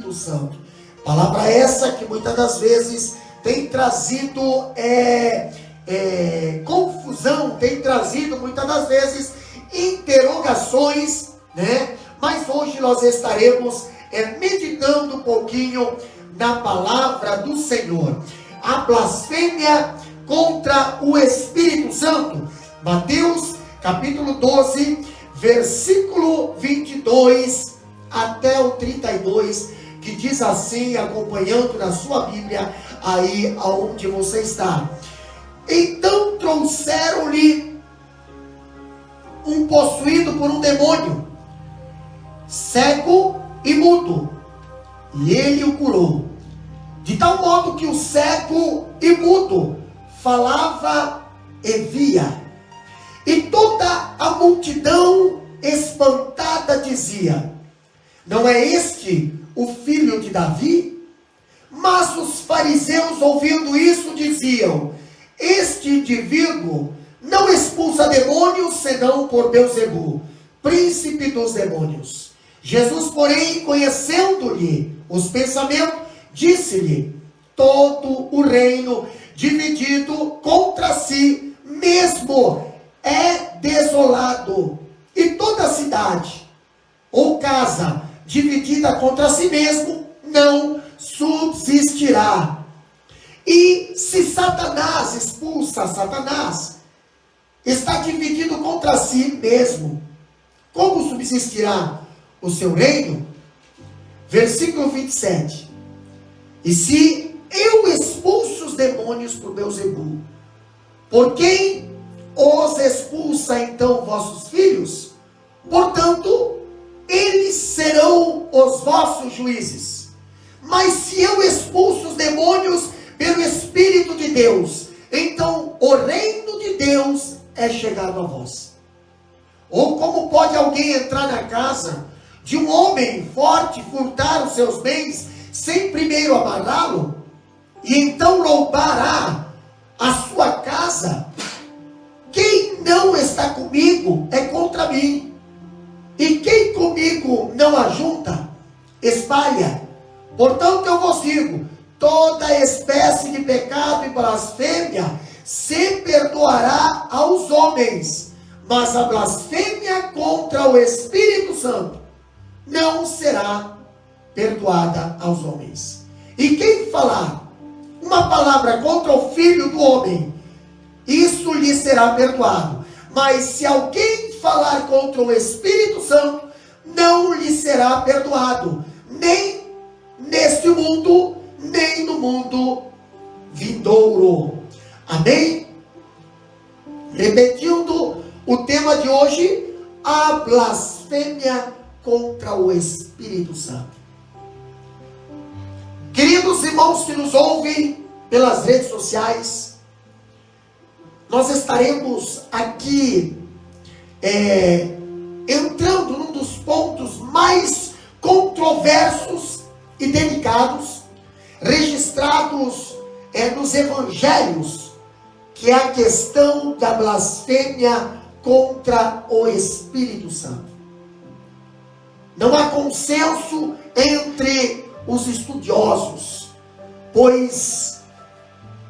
Espírito Santo. Palavra essa que muitas das vezes tem trazido confusão, tem trazido muitas das vezes interrogações, né? Mas hoje nós estaremos meditando um pouquinho na palavra do Senhor. A blasfêmia contra o Espírito Santo. Mateus capítulo 12, versículo 22 até o 32, que diz assim, acompanhando na sua Bíblia, aí aonde você está. Então trouxeram-lhe um possuído por um demônio, cego e mudo, e ele o curou, de tal modo que o cego e mudo falava e via. E toda a multidão espantada dizia: não é este o filho de Davi? Mas os fariseus, ouvindo isso, diziam: este indivíduo não expulsa demônios senão por Beelzebul, príncipe dos demônios. Jesus, porém, conhecendo-lhe os pensamentos, disse-lhe: todo o reino dividido contra si mesmo é desolado, e toda cidade ou casa dividida contra si mesmo não subsistirá. E se Satanás expulsa Satanás, está dividido contra si mesmo, como subsistirá o seu reino? Versículo 27. E se eu expulso os demônios por Beelzebul, por quem os expulsa então vossos filhos? Portanto, eles serão os vossos juízes. Mas se eu expulso os demônios pelo Espírito de Deus, então o reino de Deus é chegado a vós. Ou como pode alguém entrar na casa de um homem forte, furtar os seus bens, sem primeiro amarrá-lo, e então roubará a sua casa? Quem não está comigo é contra mim, e quem comigo não ajunta, espalha. Portanto eu vos digo, toda espécie de pecado e blasfêmia se perdoará aos homens, mas a blasfêmia contra o Espírito Santo não será perdoada aos homens. E quem falar uma palavra contra o Filho do Homem, isso lhe será perdoado. Mas se alguém falar contra o Espírito Santo, não lhe será perdoado, nem neste mundo, nem no mundo vindouro. Amém? Repetindo o tema de hoje, a blasfêmia contra o Espírito Santo. Queridos irmãos que nos ouvem pelas redes sociais, nós estaremos aqui entrando num dos pontos mais controversos e delicados, registrados nos evangelhos, que é a questão da blasfêmia contra o Espírito Santo. Não há consenso entre os estudiosos, pois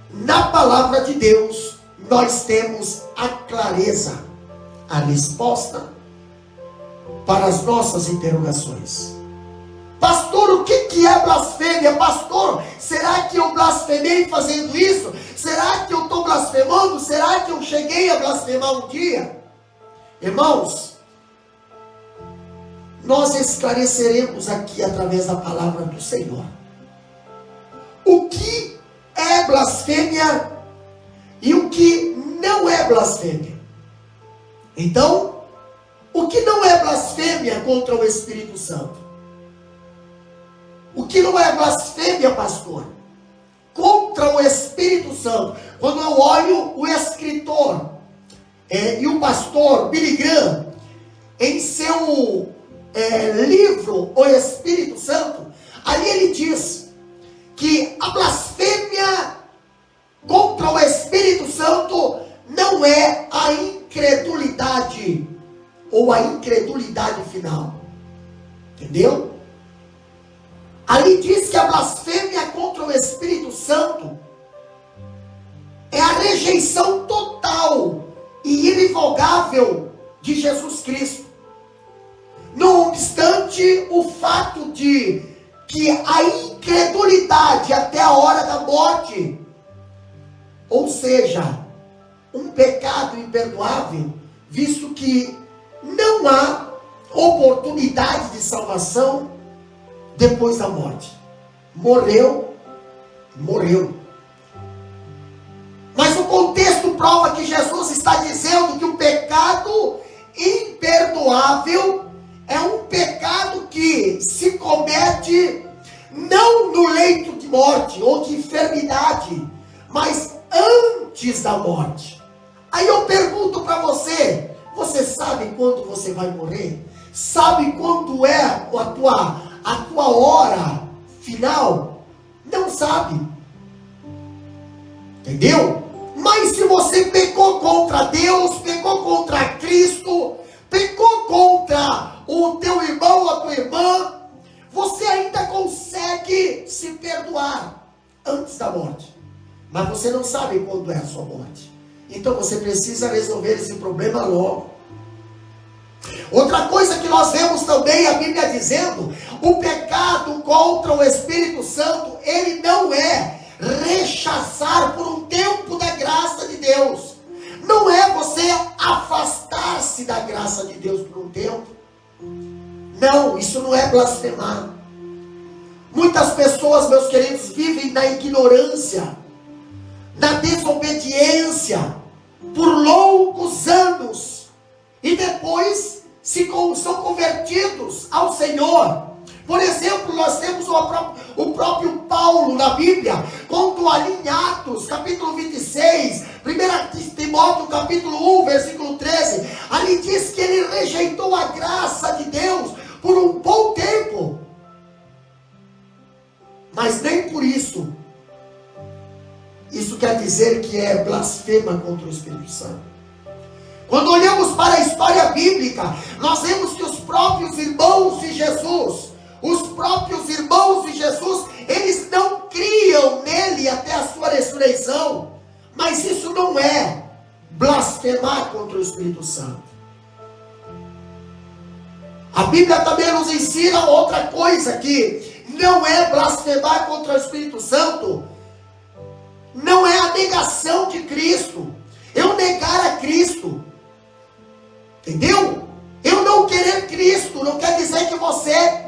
na palavra de Deus nós temos a clareza, a resposta para as nossas interrogações. Pastor, o que é blasfêmia? Pastor, será que eu blasfemei fazendo isso? Será que eu estou blasfemando? Será que eu cheguei a blasfemar um dia? Irmãos, nós esclareceremos aqui através da palavra do Senhor o que é blasfêmia e o que não é blasfêmia. Então, o que não é blasfêmia contra o Espírito Santo? O que não é blasfêmia, pastor? Contra o Espírito Santo. Quando eu olho o escritor e o pastor Billy Graham, em seu livro O Espírito Santo, ali ele diz que a blasfêmia contra o Espírito Santo não é a incredulidade ou a incredulidade final. Entendeu? Ali diz que a blasfêmia contra o Espírito Santo é a rejeição total e irrevogável de Jesus Cristo. Não obstante o fato de que a incredulidade até a hora da morte, ou seja, um pecado imperdoável, visto que não há oportunidade de salvação depois da morte. Morreu. Mas o contexto prova que Jesus está dizendo que o pecado imperdoável é um pecado que se comete não no leito de morte ou de enfermidade, mas antes da morte. Aí eu pergunto para você, você sabe quando você vai morrer? Sabe quando é a tua hora final? Não sabe. Entendeu? Mas se você pecou contra Deus, pecou contra Cristo, pecou contra o teu irmão ou a tua irmã, você ainda consegue se perdoar antes da morte. Mas você não sabe quando é a sua morte. Então você precisa resolver esse problema logo. Outra coisa que nós vemos também a Bíblia dizendo, o pecado contra o Espírito Santo, ele não é rechaçar por um tempo da graça de Deus. Não é você afastar-se da graça de Deus por um tempo. Não, isso não é blasfemar. Muitas pessoas, meus queridos, vivem na ignorância, na desobediência, por longos anos, e depois são convertidos ao Senhor. Por exemplo, nós temos o próprio Paulo na Bíblia, quando ali em Atos, capítulo 26, 1 Timóteo, capítulo 1, versículo 13, ali diz que ele rejeitou a graça de Deus por um bom tempo, mas nem por isso quer dizer que é blasfema contra o Espírito Santo. Quando olhamos para a história bíblica, nós vemos que os próprios irmãos de Jesus, eles não criam nele até a sua ressurreição, mas isso não é blasfemar contra o Espírito Santo. A Bíblia também nos ensina outra coisa, que não é blasfemar contra o Espírito Santo, não é a negação de Cristo. Eu negar a Cristo, entendeu? Eu não querer Cristo não quer dizer que você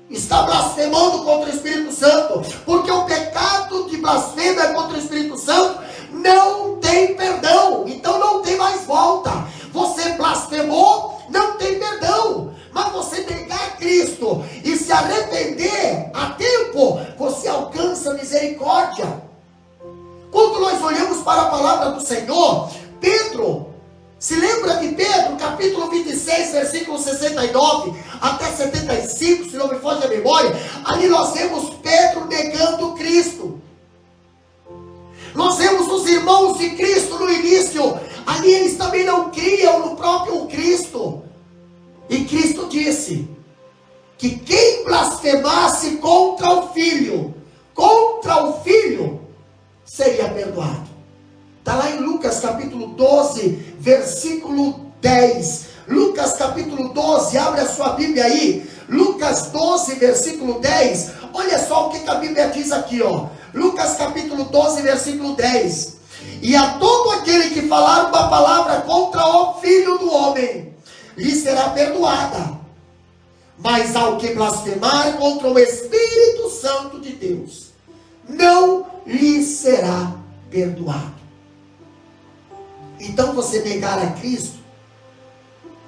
está blasfemando contra o Espírito Santo, porque o pecado de blasfêmia contra o Espírito Santo não tem perdão, então não tem mais volta. Você blasfemou, não tem perdão, mas você negar Cristo e se arrepender a tempo, você alcança misericórdia. Quando nós olhamos para a palavra do Senhor, Pedro, se lembra de Pedro, capítulo 26, versículo 69 até 75, se não me foge a memória, ali nós vemos Pedro negando Cristo. Nós vemos os irmãos de Cristo no início, ali eles também não criam no próprio Cristo. E Cristo disse que quem blasfemasse contra o Filho, seria perdoado. Está lá em Lucas capítulo 12, versículo 10. Lucas capítulo 12, abre a sua Bíblia aí. Lucas 12, versículo 10. Olha só o que a Bíblia diz aqui, ó. Lucas capítulo 12, versículo 10. E a todo aquele que falar uma palavra contra o Filho do Homem, lhe será perdoada. Mas ao que blasfemar contra o Espírito Santo de Deus, não lhe será perdoado. Então você negar a Cristo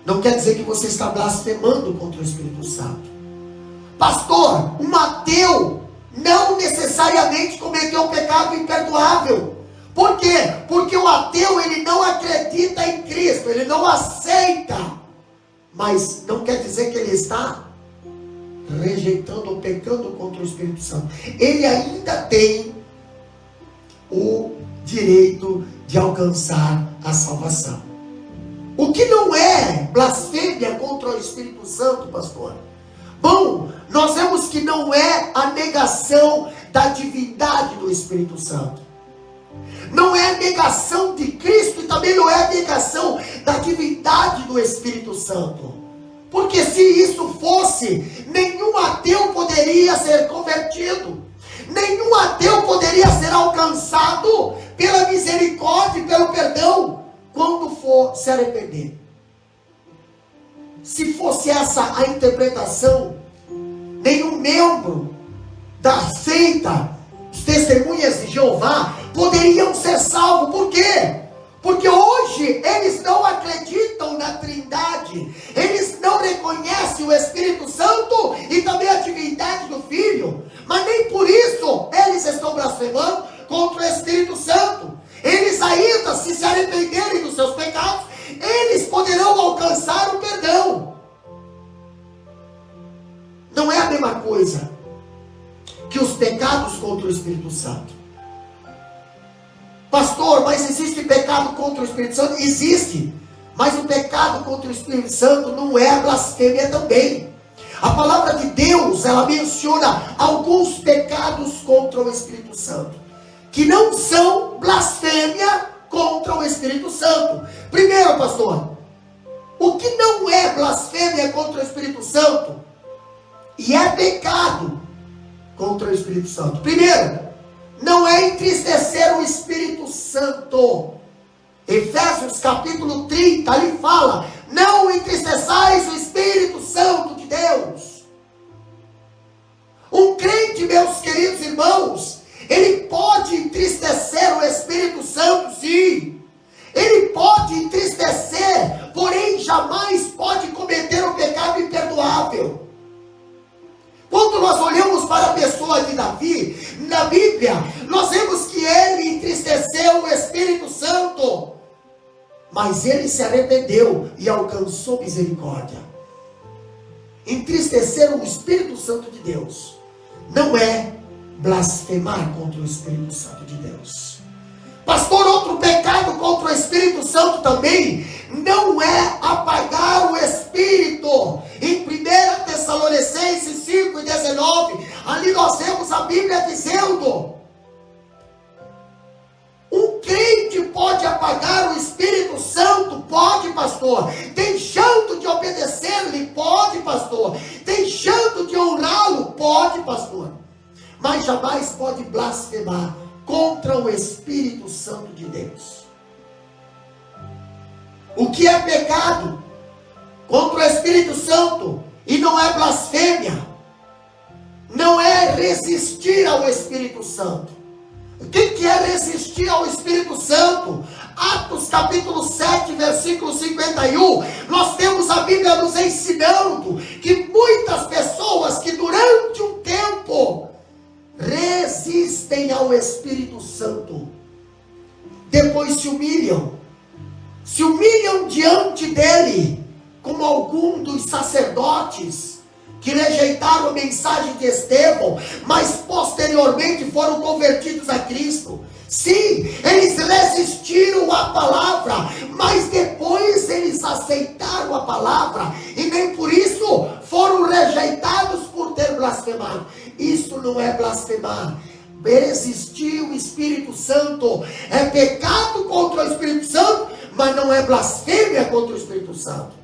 não quer dizer que você está blasfemando contra o Espírito Santo. Pastor, um ateu não necessariamente cometeu um pecado imperdoável. Por quê? Porque o ateu, ele não acredita em Cristo, ele não aceita. Mas não quer dizer que ele está rejeitando ou pecando contra o Espírito Santo. Ele ainda tem o direito de alcançar a salvação. O que não é blasfêmia contra o Espírito Santo, pastor? Bom, nós vemos que não é a negação da divindade do Espírito Santo. Não é a negação de Cristo e também não é a negação da divindade do Espírito Santo. Porque se isso fosse, nenhum ateu poderia ser convertido. Nenhum ateu poderia ser alcançado pela misericórdia e pelo perdão quando for se arrepender. Se fosse essa a interpretação, nenhum membro da seita, os testemunhas de Jeová, poderiam ser salvos. Por quê? Porque hoje eles não acreditam na Trindade, eles não reconhecem o Espírito Santo e também a divindade do Filho, mas nem por isso eles estão blasfemando contra o Espírito Santo. Eles ainda, se arrependerem dos seus pecados, eles poderão alcançar o perdão. Não é a mesma coisa que os pecados contra o Espírito Santo. Pastor, mas existe pecado contra o Espírito Santo? Existe. Mas o pecado contra o Espírito Santo não é blasfêmia também. A palavra de Deus, ela menciona alguns pecados contra o Espírito Santo, que não são blasfêmia contra o Espírito Santo. Primeiro, pastor, o que não é blasfêmia contra o Espírito Santo e é pecado contra o Espírito Santo? Primeiro, não é entristecer o Espírito Santo. Efésios capítulo 30, ali fala: não entristeçais o Espírito Santo de Deus. Um crente, meus queridos irmãos, ele pode entristecer o Espírito Santo, sim. Ele pode entristecer, porém jamais pode cometer o pecado imperdoável. Quando nós olhamos para a pessoa de Davi, na Bíblia, nós vemos que ele entristeceu o Espírito Santo, mas ele se arrependeu e alcançou misericórdia. Entristecer o Espírito Santo de Deus não é blasfemar contra o Espírito Santo de Deus. Pastor, outro pecado contra o Espírito Santo também não é apagar o Espírito. Em 1 Tessalonicenses 5:19, ali nós vemos a Bíblia dizendo: um crente pode apagar o Espírito Santo? Pode, pastor. Deixando de obedecer-lhe? Pode, pastor. Deixando de honrá-lo? Pode, pastor. Mas jamais pode blasfemar contra o Espírito Santo de Deus. O que é pecado contra o Espírito Santo e não é blasfêmia, não é resistir ao Espírito Santo. O que é resistir ao Espírito Santo? Atos capítulo 7, versículo 51, nós temos a Bíblia nos ensinando que muitas pessoas que durante um tempo resistem ao Espírito Santo, depois se humilham diante dele, como algum dos sacerdotes que rejeitaram a mensagem de Estevão, mas posteriormente foram convertidos a Cristo. Sim, eles resistiram à palavra, mas depois eles aceitaram a palavra, e nem por isso foram rejeitados por ter blasfemado. Isso não é blasfemar. Resistir o Espírito Santo é pecado contra o Espírito Santo, mas não é blasfêmia contra o Espírito Santo.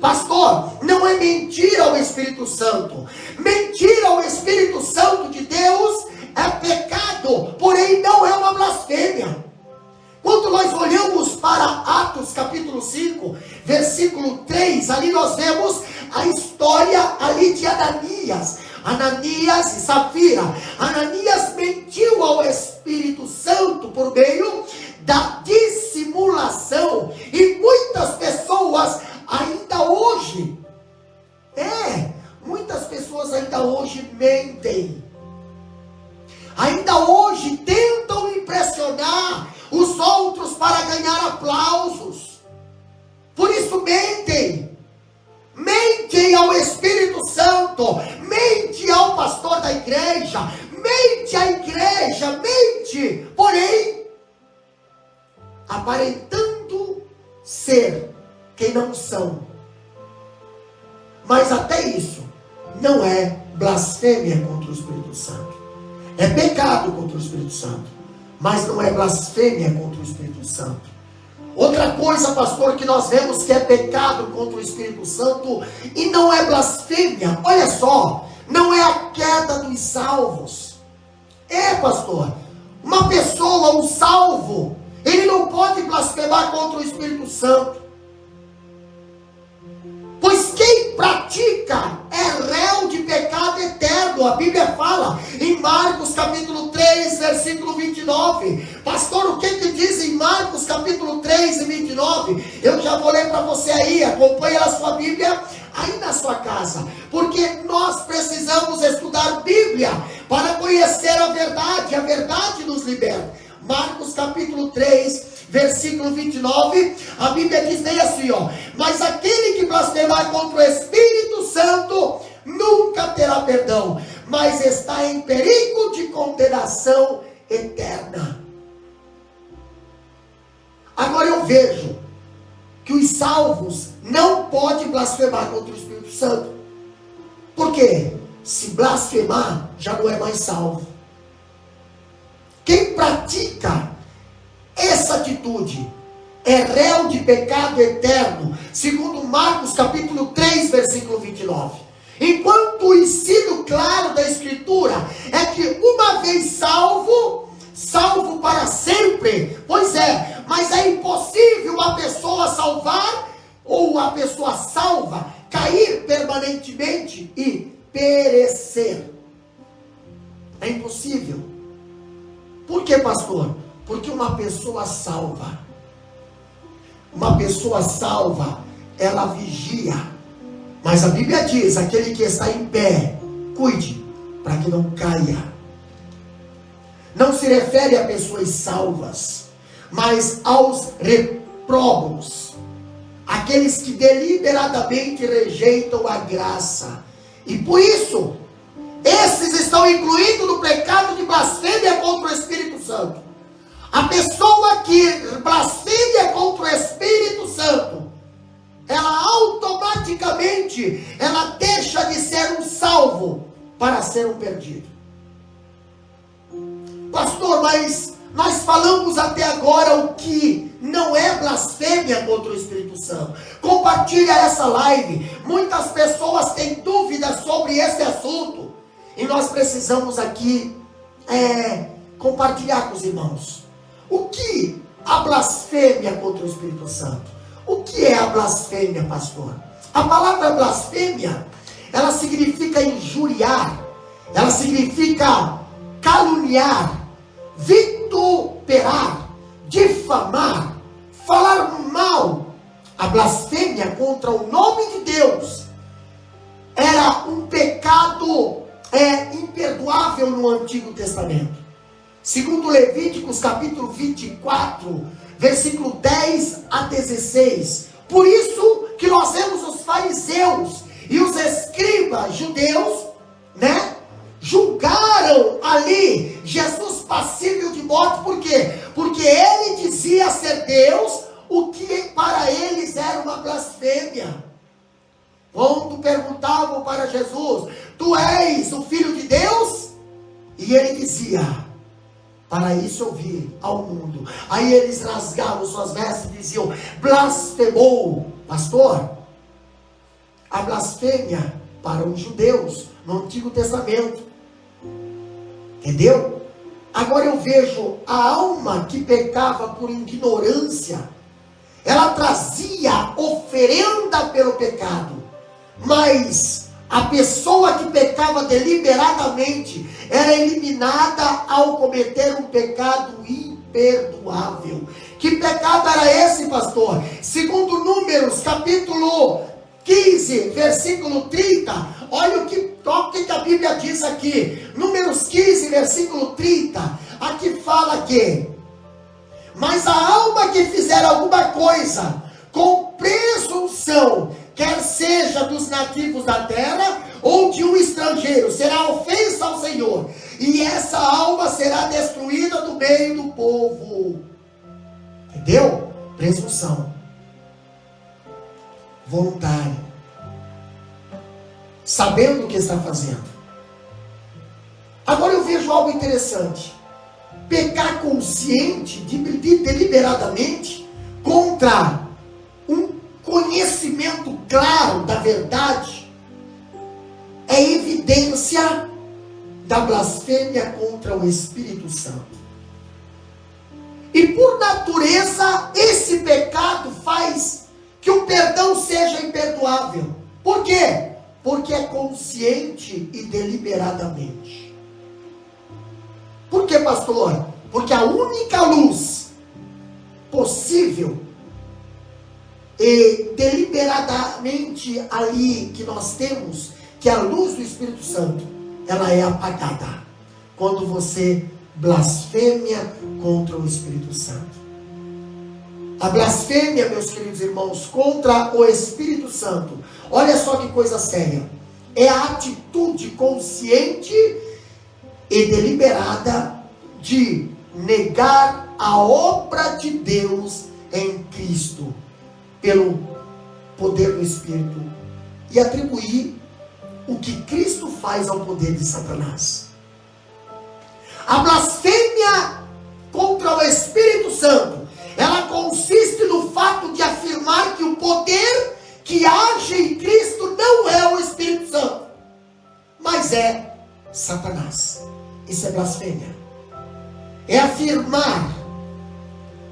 Pastor, não é mentir ao Espírito Santo. Mentir ao Espírito Santo de Deus é pecado, porém não é uma blasfêmia. Quando nós olhamos para Atos capítulo 5, versículo 3, ali nós vemos a história ali de Ananias e Safira. Ananias mentiu ao Espírito Santo por meio da dissimulação, e muitas pessoas ainda hoje, muitas pessoas ainda hoje mentem, ainda hoje tentam impressionar os outros para ganhar aplausos, por isso mentem ao Espírito Santo, mente ao pastor da igreja, mente à igreja, mente, porém, aparentando ser quem não são. Mas até isso não é blasfêmia contra o Espírito Santo. É pecado contra o Espírito Santo, mas não é blasfêmia contra o Espírito Santo. Outra coisa, pastor, que nós vemos que é pecado contra o Espírito Santo e não é blasfêmia, olha só, não é a queda dos salvos. Pastor, uma pessoa, um salvo, ele não pode blasfemar contra o Espírito Santo. Pois quem pratica é réu de pecado eterno. A Bíblia fala em Marcos capítulo 3, versículo 29. Pastor, o que diz em Marcos capítulo 3 e 29? Eu já vou ler para você aí. Acompanhe a sua Bíblia aí na sua casa. Porque nós precisamos estudar Bíblia para conhecer a verdade nos liberta. Marcos capítulo 3, versículo 29, a Bíblia diz bem assim, mas aquele que blasfemar contra o Espírito Santo nunca terá perdão, mas está em perigo de condenação eterna. Agora eu vejo que os salvos não podem blasfemar contra o Espírito Santo. Por quê? Se blasfemar, já não é mais salvo. Quem pratica essa atitude é réu de pecado eterno, segundo Marcos capítulo 3, versículo 29. Enquanto o ensino claro da Escritura é que uma vez salvo para sempre. Pois é, mas é impossível uma pessoa salvar, ou uma pessoa salva, cair permanentemente e perecer. É impossível. Por que, pastor? Porque uma pessoa salva, ela vigia. Mas a Bíblia diz, aquele que está em pé, cuide, para que não caia. Não se refere a pessoas salvas, mas aos repróbados, aqueles que deliberadamente rejeitam a graça. E por isso, esses estão incluídos no pecado de blasfêmia contra o Espírito Santo. A pessoa que blasfêmia contra o Espírito Santo, ela automaticamente, ela deixa de ser um salvo para ser um perdido. Pastor, mas nós falamos até agora o que não é blasfêmia contra o Espírito Santo. Compartilha essa live. Muitas pessoas têm dúvidas sobre esse assunto. E nós precisamos aqui compartilhar com os irmãos. O que a blasfêmia contra o Espírito Santo? O que é a blasfêmia, pastor? A palavra blasfêmia, ela significa injuriar, ela significa caluniar, vituperar, difamar, falar mal. A blasfêmia contra o nome de Deus era um pecado imperdoável no Antigo Testamento. Segundo Levíticos capítulo 24, versículo 10 a 16. Por isso que nós vemos os fariseus e os escribas judeus, julgaram ali Jesus passível de morte. Por quê? Porque ele dizia ser Deus, o que para eles era uma blasfêmia. Quando perguntavam para Jesus, tu és o Filho de Deus? E ele dizia, para isso eu vim ao mundo. Aí eles rasgavam suas vestes e diziam, blasfemou. Pastor, a blasfêmia para os judeus no Antigo Testamento. Entendeu? Agora eu vejo a alma que pecava por ignorância. Ela trazia oferenda pelo pecado. Mas a pessoa que pecava deliberadamente era eliminada ao cometer um pecado imperdoável. Que pecado era esse, pastor? Segundo Números, capítulo 15, versículo 30. Olha o que a Bíblia diz aqui. Números 15, versículo 30. Aqui fala que: mas a alma que fizer alguma coisa com presunção, quer seja dos nativos da terra ou de um estrangeiro, será ofensa ao Senhor, e essa alma será destruída do meio do povo. Entendeu? Presunção voluntária. sabendo o que está fazendo. Agora eu vejo algo interessante. Pecar consciente, deliberadamente, contra um conhecimento claro da verdade, é evidência da blasfêmia contra o Espírito Santo. E por natureza, esse pecado faz que o perdão seja imperdoável. Por quê? Porque é consciente e deliberadamente. Por quê, pastor? Porque a única luz possível e deliberadamente ali que nós temos, que é a luz do Espírito Santo, ela é apagada quando você blasfêmia contra o Espírito Santo. A blasfêmia, meus queridos irmãos, contra o Espírito Santo, olha só que coisa séria, é a atitude consciente e deliberada de negar a obra de Deus em Cristo pelo poder do Espírito e atribuir o que Cristo faz ao poder de Satanás. A blasfêmia contra o Espírito Santo, ela consiste no fato de afirmar que o poder que age em Cristo não é o Espírito Santo, mas é Satanás. Isso é blasfêmia. É afirmar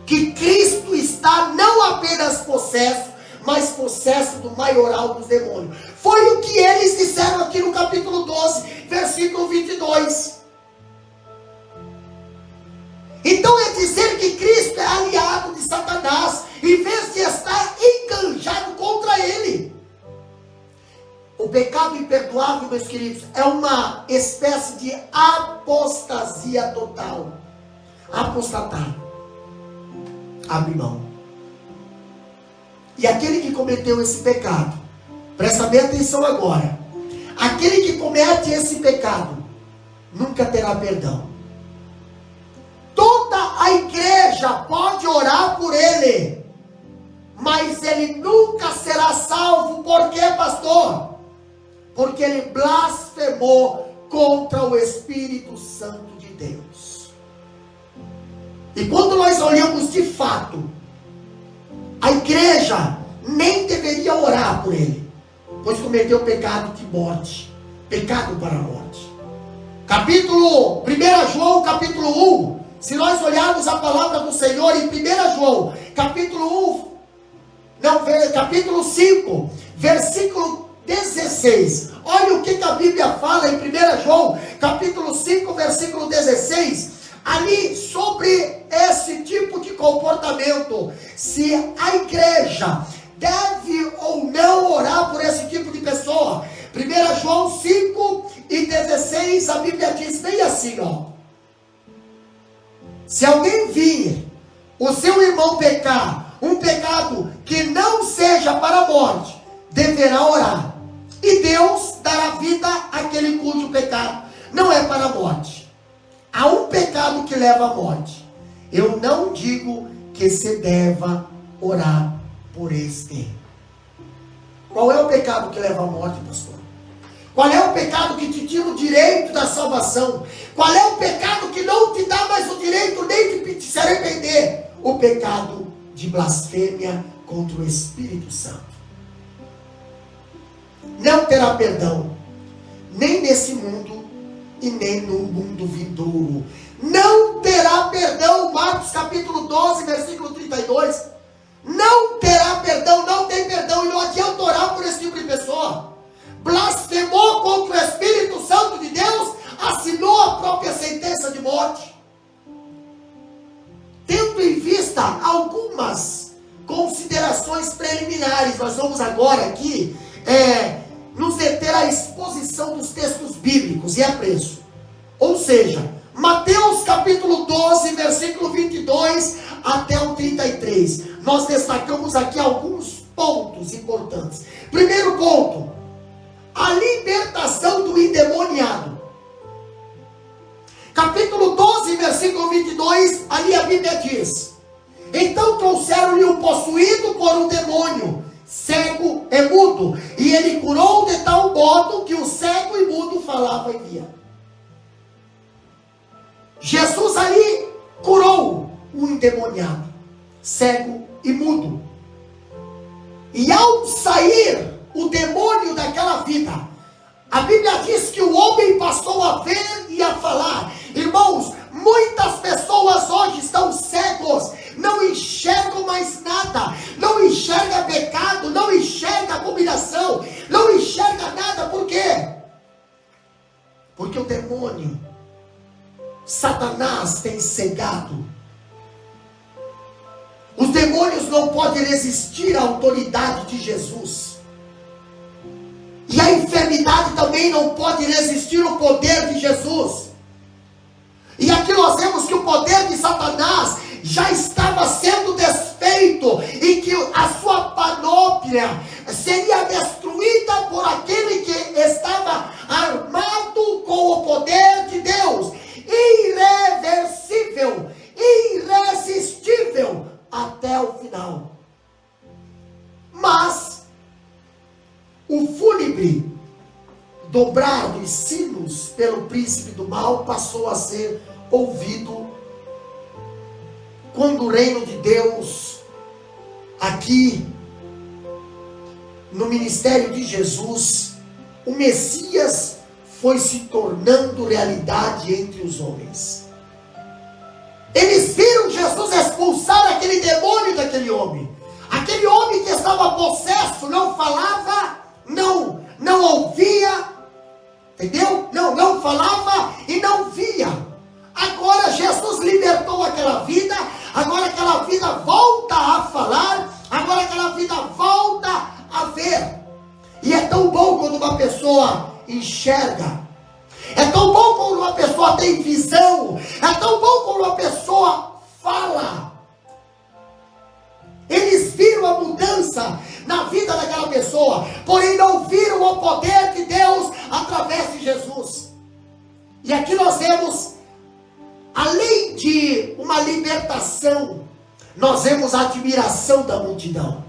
que Cristo está não apenas possesso, mas possesso do maioral dos demônios. Foi o que eles disseram aqui no capítulo 12, versículo 22. Então é dizer que Cristo é aliado de Satanás, em vez de estar enganjado contra ele. O pecado imperdoável, meus queridos, é uma espécie de apostasia total. Apostatar. Abre mão. E aquele que cometeu esse pecado, presta bem atenção agora, aquele que comete esse pecado, nunca terá perdão. Toda a igreja pode orar por ele, mas ele nunca será salvo. Por quê, pastor? Porque ele blasfemou contra o Espírito Santo de Deus. E quando nós olhamos de fato, a igreja nem deveria orar por ele, pois cometeu pecado de morte, pecado para a morte. 1 João capítulo 1, se nós olharmos a palavra do Senhor em 1 João capítulo 5, versículo 16, olha o que a Bíblia fala em 1 João capítulo 5, versículo 16, ali sobre esse tipo de comportamento, se a igreja deve ou não orar por esse tipo de pessoa. 1 João 5 e 16, a Bíblia diz bem assim, ó: se alguém vir o seu irmão pecar, um pecado que não seja para a morte, deverá orar, e Deus dará vida àquele cujo pecado não é para a morte. Há um pecado que leva à morte. Eu não digo que se deva orar por este. Qual é o pecado que leva à morte, pastor? Qual é o pecado que te tira o direito da salvação? Qual é o pecado que não te dá mais o direito nem de se arrepender? O pecado de blasfêmia contra o Espírito Santo. Não terá perdão, nem nesse mundo e nem no mundo vindouro. Não terá perdão. Marcos capítulo 12, versículo 32. Não terá perdão, não tem perdão. E não adianta orar por esse tipo de pessoa. Blasfemou contra o Espírito Santo de Deus, assinou a própria sentença de morte. Tendo em vista algumas considerações preliminares, nós vamos agora aqui nos deter à exposição dos textos bíblicos e apreço. Ou seja, Mateus capítulo 12, versículo 22 até o 33. Nós destacamos aqui alguns pontos importantes. Primeiro ponto: a libertação do endemoniado. Capítulo 12, versículo 22, ali a Bíblia diz: então trouxeram-lhe um possuído por um demônio, cego e mudo. E ele curou de tal modo que o cego e mudo falava e via. Jesus ali curou o endemoniado, cego e mudo. E ao sair o demônio daquela vida, a Bíblia diz que o homem passou a ver e a falar. Irmãos, muitas pessoas hoje estão cegos, não enxergam mais nada, não enxerga pecado, não enxerga abominação, não enxerga nada. Por quê? Porque o demônio, Satanás, tem cegado. Os demônios não podem resistir à autoridade de Jesus. E a enfermidade também não pode resistir ao poder de Jesus. E aqui nós vemos que o poder de Satanás já estava sendo desfeito, e que a sua panóplia seria destruída por aquele que estava armado com o poder de Deus, irreversível, irresistível até o final. Mas o fúnebre dobrar dos sinos pelo príncipe do mal passou a ser ouvido quando o reino de Deus, aqui no ministério de Jesus, o Messias foi se tornando realidade entre os homens. Eles viram Jesus expulsar aquele demônio daquele homem. Aquele homem que estava possesso, não falava, não ouvia, entendeu? Não falava e não via. Agora Jesus libertou aquela vida, agora aquela vida volta a falar, agora aquela vida volta a ver. E é tão bom quando uma pessoa enxerga, é tão bom quando uma pessoa tem visão, é tão bom quando uma pessoa fala. Eles viram a mudança na vida daquela pessoa, porém não viram o poder de Deus através de Jesus. E aqui nós vemos, além de uma libertação, nós vemos a admiração da multidão.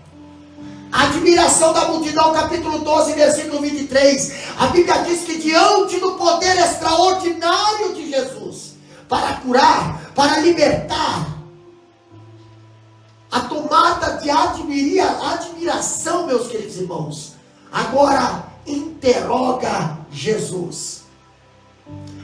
A admiração da multidão, capítulo 12, versículo 23. A Bíblia diz que diante do poder extraordinário de Jesus, para curar, para libertar, a tomada de admiração, meus queridos irmãos, agora interroga Jesus.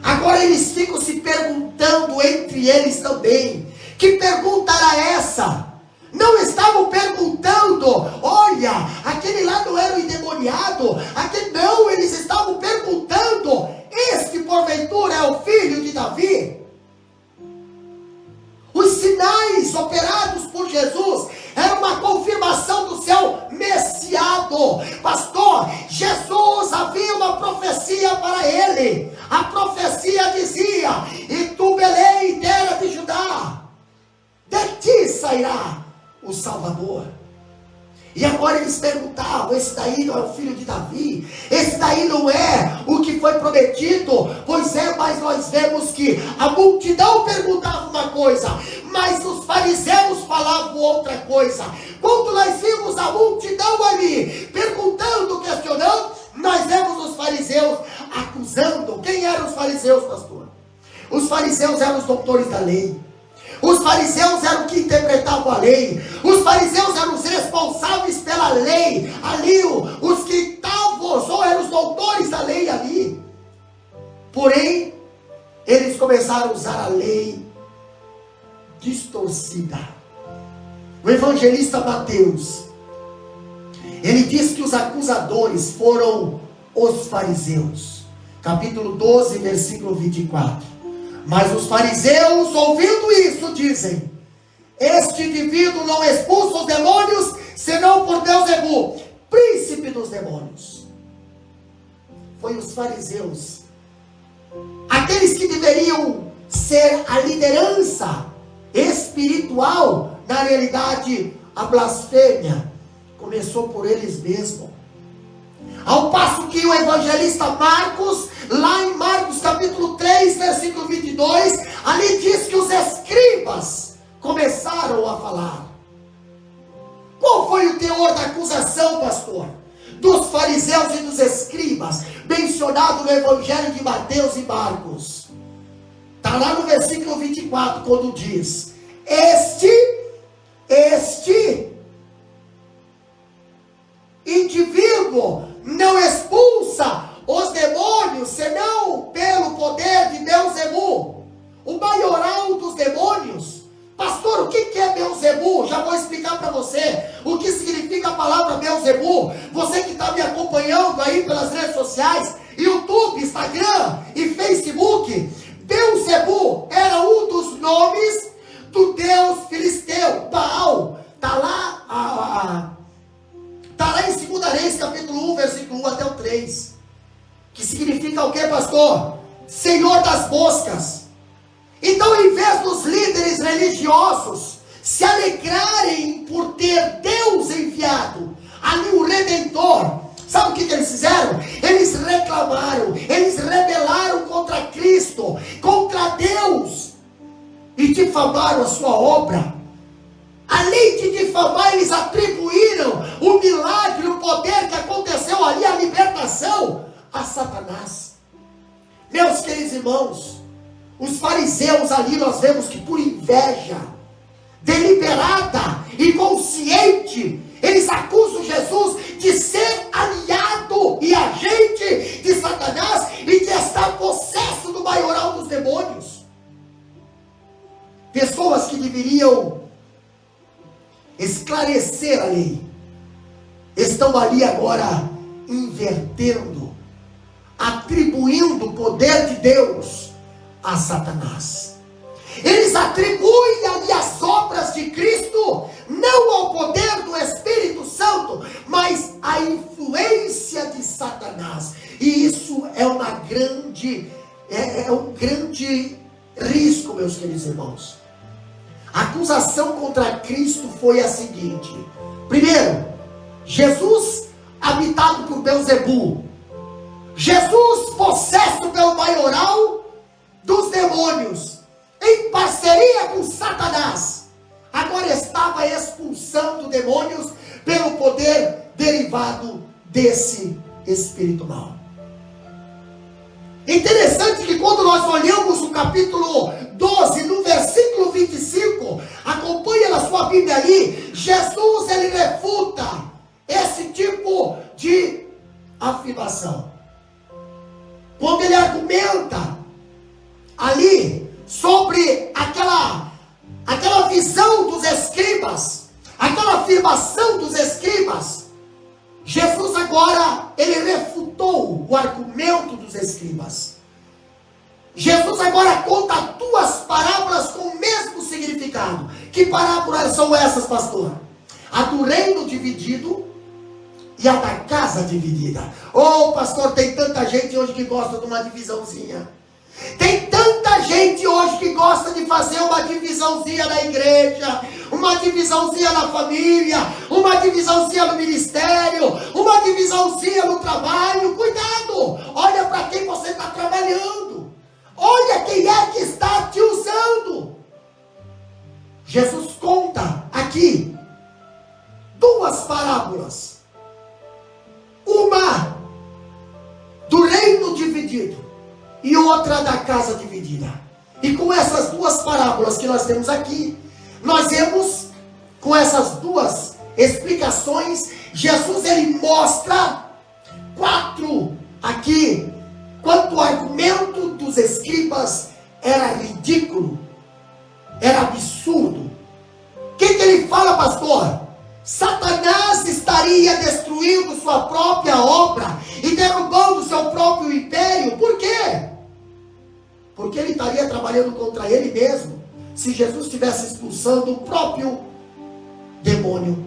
Agora eles ficam se perguntando entre eles também. Que pergunta era essa? Não estavam perguntando, olha, aquele lá não era o endemoniado, aquele não, eles estavam perguntando, este porventura é o filho de Davi? Os sinais operados por Jesus eram uma confirmação do seu messiado. Pastor, Jesus havia uma profecia para ele. A profecia dizia: e tu, Belém, terra de Judá, de ti sairá o Salvador. E agora eles perguntavam: esse daí não é o filho de Davi? Esse daí não é o que foi prometido? Pois é, mas nós vemos que a multidão perguntava uma coisa, mas os fariseus falavam outra coisa. Quando nós vimos a multidão ali perguntando, questionando, nós vemos os fariseus acusando. Quem eram os fariseus, pastor? Os fariseus eram os doutores da lei. Os fariseus eram que interpretavam a lei. Os fariseus eram os responsáveis pela lei. Ali, os que estavam, eram os doutores da lei ali. Porém, eles começaram a usar a lei distorcida. O evangelista Mateus, ele diz que os acusadores foram os fariseus. Capítulo 12, versículo 24. Mas os fariseus, ouvindo isso, dizem: este indivíduo não expulsa os demônios, senão por Beelzebul, príncipe dos demônios. Foi os fariseus, aqueles que deveriam ser a liderança espiritual. Na realidade, a blasfêmia começou por eles mesmos. Ao passo que o evangelista Marcos, lá em Marcos capítulo 3, versículo 22, ali diz que os escribas começaram a falar. Qual foi o teor da acusação? acusação, pastor, dos fariseus e dos escribas, mencionado no Evangelho de Mateus e Marcos. Está lá no versículo 24, quando diz: Este indivíduo não expulsa os demônios, senão pelo poder de Belzebu, o maioral dos demônios. Pastor, o que é Belzebu? Já vou explicar para você o que significa a palavra Belzebu. Você que está me acompanhando aí pelas redes sociais, YouTube, Instagram e Facebook, Belzebu era um dos nomes do deus filisteu, Baal. Está lá em 2 Reis, capítulo 1, versículo 1 até o 3. Que significa o que, pastor? Senhor das moscas. Então, em vez dos líderes religiosos se alegrarem por ter Deus enviado ali o Redentor, sabe o que eles fizeram? Eles reclamaram, eles rebelaram contra Cristo, contra Deus, e difamaram a sua obra. Além de difamar, eles atribuíram o milagre, o poder que aconteceu ali, a libertação, a Satanás. Meus queridos irmãos, os fariseus ali, nós vemos que por inveja deliberada e consciente, eles acusam Jesus de ser aliado e agente de Satanás e de estar possesso do maioral dos demônios. Pessoas que deveriam esclarecer a lei estão ali agora invertendo, atribuindo o poder de Deus a Satanás. Eles atribuem ali as obras de Cristo não ao poder do Espírito Santo, mas à influência de Satanás. E isso é um grande risco, meus queridos irmãos. A acusação contra Cristo foi a seguinte: primeiro, Jesus habitado por Belzebu, Jesus possesso pelo maioral dos demônios, em parceria com Satanás, agora estava expulsando demônios pelo poder derivado desse espírito mau. Interessante que quando nós olhamos o capítulo 12, no versículo 25, acompanha na sua Bíblia ali, Jesus ele refuta esse tipo de afirmação. Quando ele argumenta ali sobre aquela visão dos escribas, aquela afirmação dos escribas, Jesus agora, ele refutou o argumento dos escribas. Jesus agora conta duas parábolas com o mesmo significado. Que parábolas são essas, pastor? A do reino dividido e a da casa dividida. Oh, pastor, tem tanta gente hoje que gosta de uma divisãozinha. Tem tanta gente hoje que gosta de fazer uma divisãozinha na igreja, uma divisãozinha na família, uma divisãozinha no ministério, uma divisãozinha no trabalho. Cuidado! Olha para quem você está trabalhando. Olha quem é que está te usando. Jesus conta aqui duas parábolas. Uma do reino dividido e outra da casa dividida. E com essas duas parábolas que nós temos aqui, nós vemos, com essas duas explicações, Jesus ele mostra quatro aqui, quanto o argumento dos escribas era ridículo, era absurdo. O que ele fala, pastor? Satanás estaria destruindo sua própria obra e derrubando seu próprio império. Por quê? Porque ele estaria trabalhando contra ele mesmo, se Jesus estivesse expulsando o próprio demônio,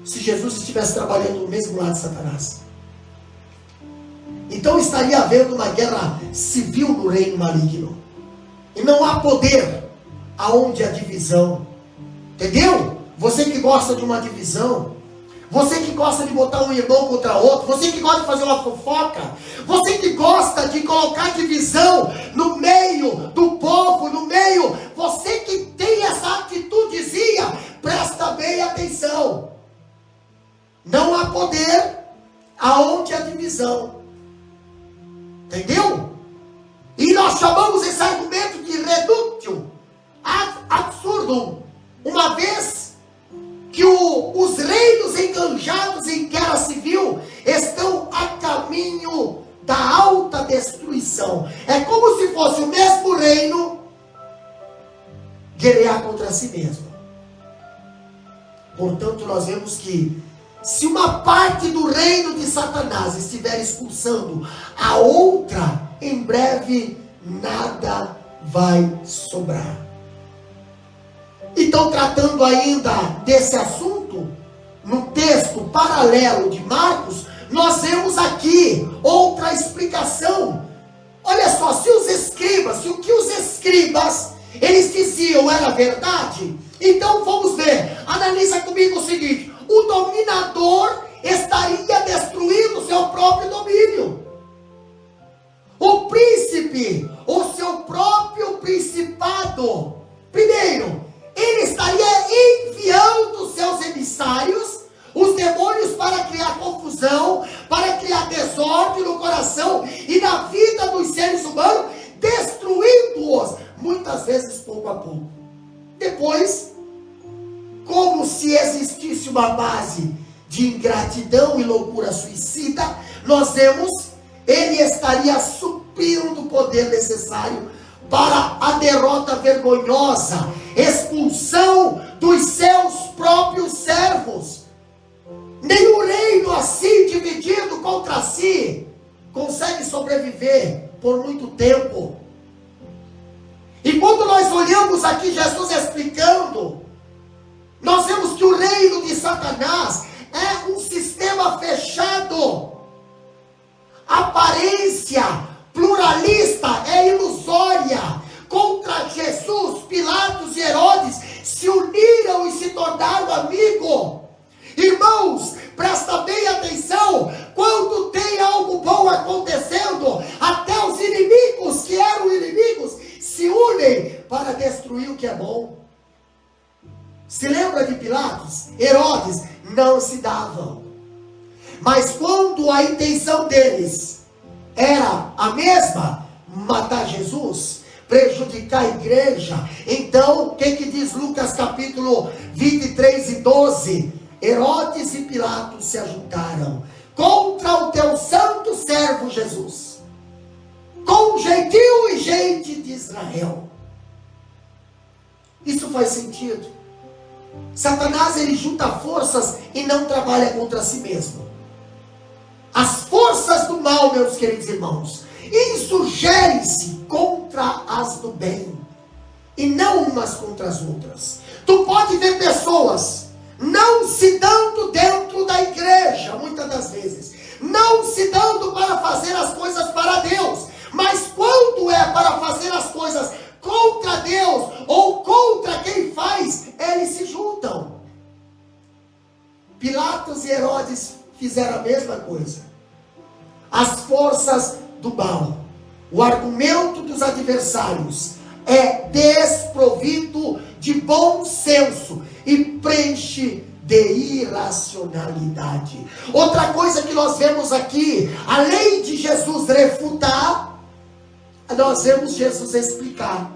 se Jesus estivesse trabalhando no mesmo lado de Satanás. Então estaria havendo uma guerra civil no reino maligno, e não há poder aonde há divisão. Entendeu? Você que gosta de uma divisão, você que gosta de botar um irmão contra outro, você que gosta de fazer uma fofoca, você que gosta de colocar divisão no meio do povo, no meio, você que tem essa atitudezinha, presta bem atenção. guerrear contra si mesmo. Portanto, nós vemos que se uma parte do reino de Satanás estiver expulsando a outra, em breve nada vai sobrar. Então, tratando ainda desse assunto, no texto paralelo de Marcos, nós vemos aqui outra explicação. Olha só, se o que os escribas, eles diziam era verdade, então vamos ver, analisa comigo o seguinte: o dominador estaria destruindo seu próprio domínio. O príncipe, o seu próprio principado, primeiro, ele estaria enviando seus emissários, os demônios, para criar confusão, para criar desordem no coração e na vida dos seres humanos, destruindo-os, muitas vezes pouco a pouco. Depois, como se existisse uma base de ingratidão e loucura suicida, nós vemos, ele estaria suprindo o poder necessário para a derrota vergonhosa, expulsão dos seus próprios servos. Nenhum reino assim dividido contra si consegue sobreviver por muito tempo. E quando nós olhamos aqui Jesus explicando, nós vemos que o reino de Satanás é um sistema fechado. A aparência pluralista é ilusória. Contra Jesus, Pilatos e Herodes se uniram e se tornaram amigos. Irmãos, presta bem atenção, quando tem algo bom acontecendo, até os inimigos que eram inimigos se unem para destruir o que é bom. Se lembra de Pilatos? Herodes não se davam. Mas quando a intenção deles era a mesma, matar Jesus, prejudicar a igreja, então o que diz Lucas capítulo 23 e 12? Herodes e Pilatos se ajuntaram contra o teu santo servo Jesus, com gentil e gente de Israel. Isso faz sentido. Satanás, ele junta forças e não trabalha contra si mesmo. As forças do mal, meus queridos irmãos, insurgerem-se contra as do bem, e não umas contra as outras. Tu pode ver pessoas não se dando dentro da igreja, muitas das vezes, não se dando para fazer as coisas para Deus, mas quando é para fazer as coisas contra Deus, ou contra quem faz, eles se juntam. Pilatos e Herodes fizeram a mesma coisa. As forças do mal, o argumento dos adversários é desprovido de bom senso e preenche de irracionalidade. Outra coisa que nós vemos aqui, além de Jesus refutar, nós vemos Jesus explicar.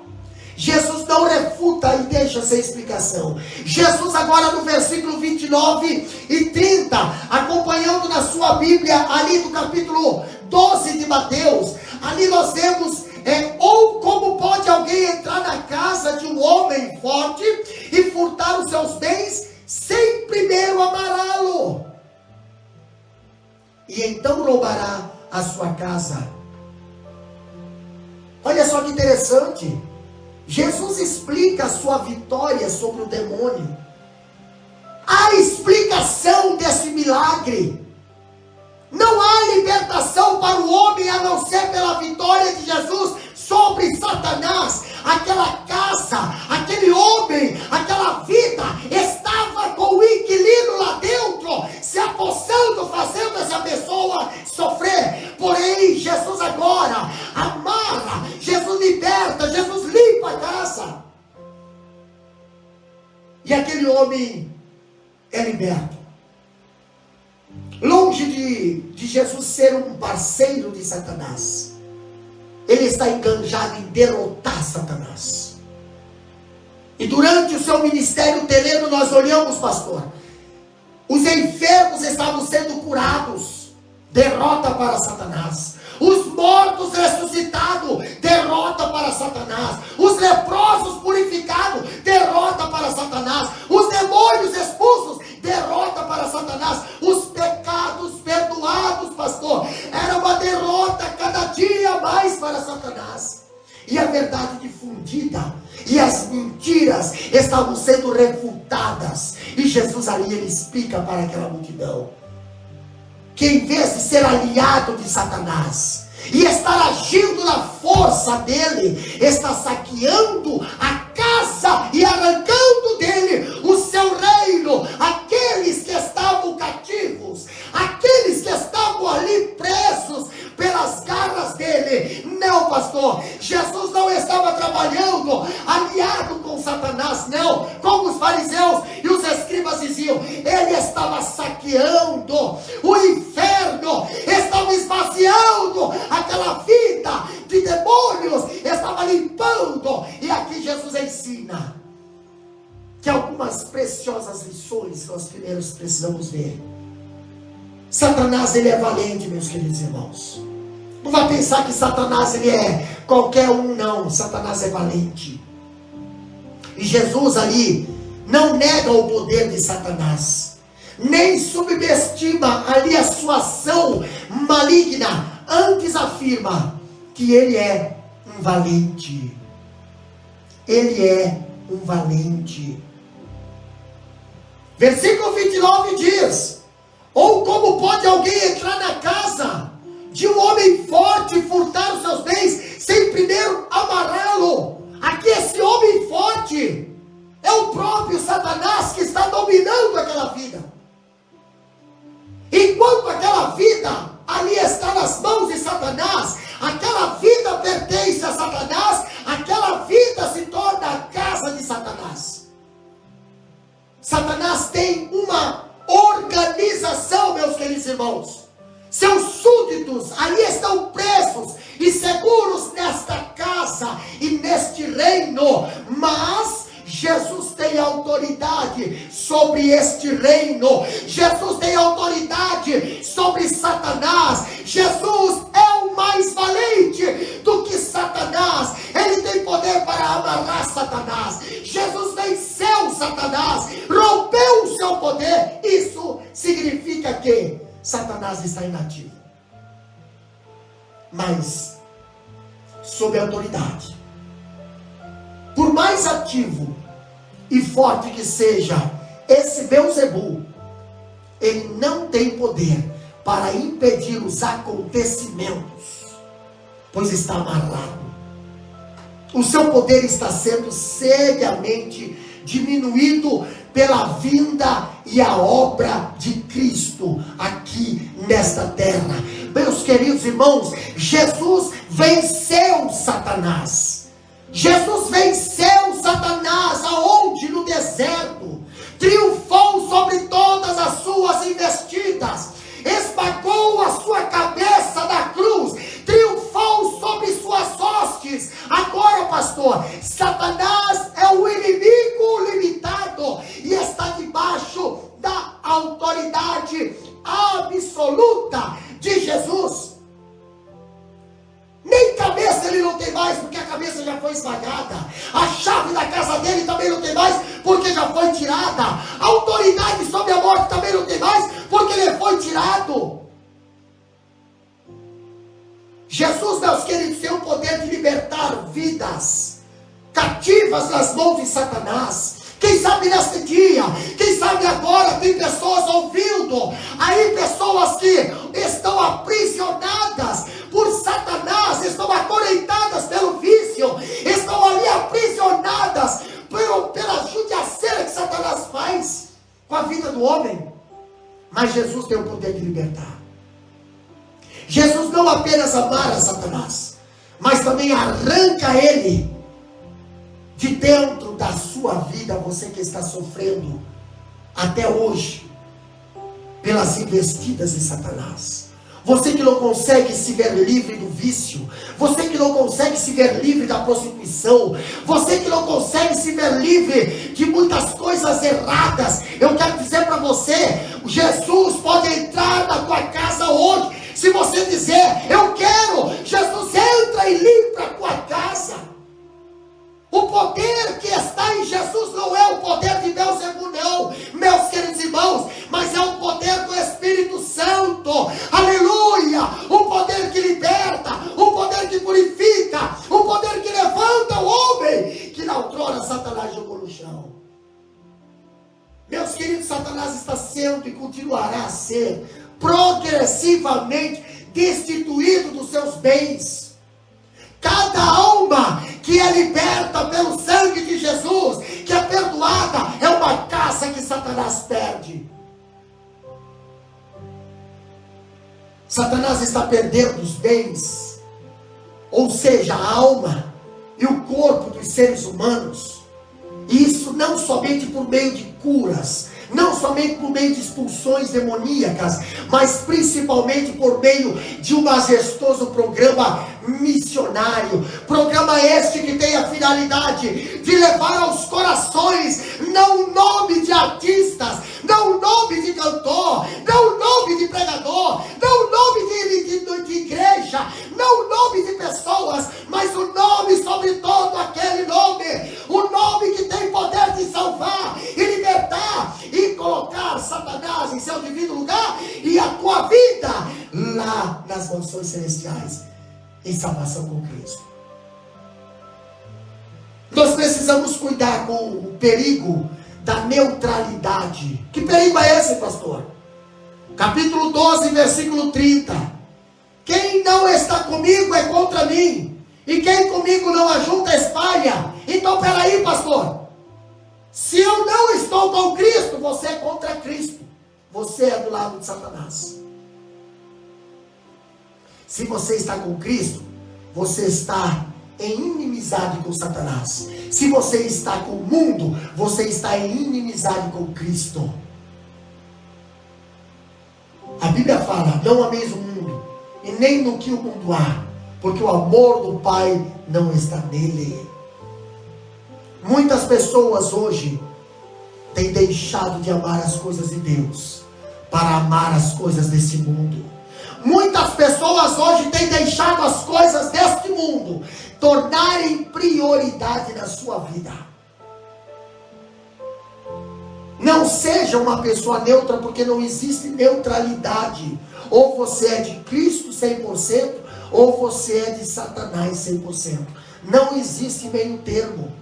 Jesus não refuta e deixa sem explicação. Jesus agora no versículo 29 e 30, acompanhando na sua Bíblia, ali do capítulo 12 de Mateus, ali nós vemos, ou como pode alguém entrar na casa de um homem forte e furtar os seus bens, sem primeiro amarrá-lo, e então roubará a sua casa. Olha só que interessante, Jesus explica a sua vitória sobre o demônio, a explicação desse milagre. Não há libertação para o homem a não ser pela vitória de Jesus sobre Satanás. Aquela casa, aquele homem, aquela vida estava com o inquilino lá dentro, se apossando, fazendo essa pessoa sofrer. Porém, Jesus agora amarra, Jesus liberta, Jesus limpa a casa. E aquele homem é liberto. Longe de Jesus ser um parceiro de Satanás, ele está enganjado em derrotar Satanás. E durante o seu ministério terreno, nós olhamos, pastor, os enfermos estavam sendo curados, derrota para Satanás. Os mortos ressuscitados, derrota para Satanás. Os leprosos purificados, demônios expulsos, derrota para Satanás, os pecados perdoados, pastor, era uma derrota cada dia mais para Satanás, e a verdade difundida, e as mentiras estavam sendo refutadas, e Jesus ali, ele explica para aquela multidão, que em vez de ser aliado de Satanás, e estar agindo na força dele, está saqueando a casa e arrancando dele o seu reino, aqueles que estavam cativos, aqueles que estavam ali presos pelas garras dele. Não, pastor, Jesus não estava trabalhando aliado com Satanás, não, como os fariseus e os escribas diziam, ele estava saqueando o inferno, estava esvaziando aquela vida de demônios, estava limpando. E aqui Jesus ensina que algumas preciosas lições nós primeiros precisamos ver. Satanás, ele é valente, meus queridos irmãos. Não vai pensar que Satanás, ele é qualquer um, não. Satanás é valente. E Jesus ali não nega o poder de Satanás, nem subestima ali a sua ação maligna. Antes afirma que ele é um valente. Ele é um valente. Versículo 29 diz: ou como pode alguém entrar na casa de um homem forte e furtar os seus bens, sem primeiro amarrá-lo? Aqui esse homem forte é o próprio Satanás, que está dominando aquela vida. Enquanto aquela vida ali está nas mãos de Satanás, aquela vida pertence a Satanás, aquela vida se torna a casa de Satanás. Satanás tem uma organização, meus queridos irmãos. Seus súditos ali estão presos e seguros nesta casa e neste reino, mas Jesus tem autoridade sobre este reino. Jesus tem autoridade sobre Satanás. Jesus é o mais valente do que Satanás. Ele tem poder para amarrar Satanás. Jesus venceu Satanás, rompeu o seu poder. Isso significa que Satanás está inativo, mas sob autoridade. Por mais ativo e forte que seja esse Beelzebul, ele não tem poder para impedir os acontecimentos, pois está amarrado. O seu poder está sendo seriamente diminuído pela vinda e a obra de Cristo aqui nesta terra. Meus queridos irmãos, Jesus venceu Satanás. Jesus venceu Satanás aonde? No deserto. Triunfou sobre todas as suas investidas. Esmagou a sua cabeça na cruz. Triunfou sobre suas hostes. Agora, pastor, Satanás é o inimigo limitado e está debaixo da autoridade absoluta de Jesus. Nem cabeça ele não tem mais, porque a cabeça já foi esmagada. A chave da casa dele também não tem mais, porque já foi tirada. A autoridade sobre a morte também não tem mais, porque ele foi tirado. Jesus, meus queridos, tem o poder de libertar vidas cativas nas mãos de Satanás. Quem sabe neste dia, quem sabe agora, tem pessoas ouvindo, aí pessoas que estão aprisionadas por Satanás, estão acorrentadas pelo vício, estão ali aprisionadas pela judiaceira que Satanás faz com a vida do homem. Mas Jesus tem o poder de libertar. Jesus não apenas amarra Satanás, mas também arranca ele de dentro da sua vida. Você que está sofrendo até hoje pelas investidas de Satanás, você que não consegue se ver livre do vício, você que não consegue se ver livre da prostituição, você que não consegue se ver livre de muitas coisas erradas, eu quero dizer para você, Jesus pode entrar na tua casa hoje. Se você dizer, eu quero, Jesus entra e limpa a tua casa. O poder que está em Jesus não é o poder de Beelzebul, não, meus queridos irmãos, mas é o poder do Espírito Santo, aleluia, o poder que liberta, o poder que purifica, o poder que levanta o homem, que na outrora Satanás jogou no chão. Meus queridos, Satanás está sendo e continuará a ser progressivamente destituído dos seus bens. Cada alma que é liberta pelo sangue de Jesus, que é perdoada, é uma caça que Satanás perde. Satanás está perdendo os bens, ou seja, a alma e o corpo dos seres humanos. E isso não somente por meio de curas, não somente por meio de expulsões demoníacas, mas principalmente por meio de um majestoso programa missionário. Programa este que tem a finalidade de levar aos corações não o nome de artistas, não o nome de cantor, não o nome de pregador, não o nome de igreja, não o nome de pessoas, mas o nome sobre todo aquele nome, o nome que tem poder de salvar e libertar e colocar Satanás em seu devido lugar e a tua vida lá nas mansões celestiais em salvação com Cristo. Nós precisamos cuidar com o perigo da neutralidade. Que perigo é esse, pastor? Capítulo 12, versículo 30. Quem não está comigo é contra mim, e quem comigo não ajunta espalha. Então peraí, pastor, se eu não estou com Cristo, você é contra Cristo, você é do lado de Satanás. Se você está com Cristo, você está em inimizade com Satanás. Se você está com o mundo, você está em inimizade com Cristo. A Bíblia fala: não ameis o mundo, e nem no que o mundo há, porque o amor do Pai não está nele. Muitas pessoas hoje têm deixado de amar as coisas de Deus para amar as coisas desse mundo. Muitas pessoas hoje têm deixado as coisas deste mundo tornarem prioridade na sua vida. Não seja uma pessoa neutra, porque não existe neutralidade. Ou você é de Cristo 100%, ou você é de Satanás 100%. Não existe meio termo.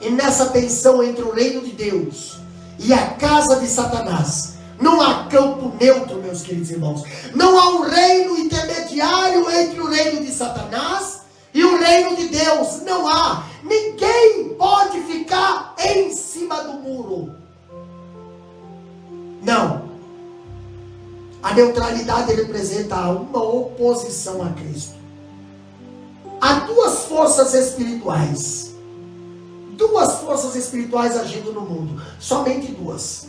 E nessa tensão entre o reino de Deus e a casa de Satanás, não há campo neutro, meus queridos irmãos. Não há um reino intermediário entre o reino de Satanás e o reino de Deus. Não há. Ninguém pode ficar em cima do muro. Não. A neutralidade representa uma oposição a Cristo. Há duas forças espirituais. Duas forças espirituais agindo no mundo. Somente duas.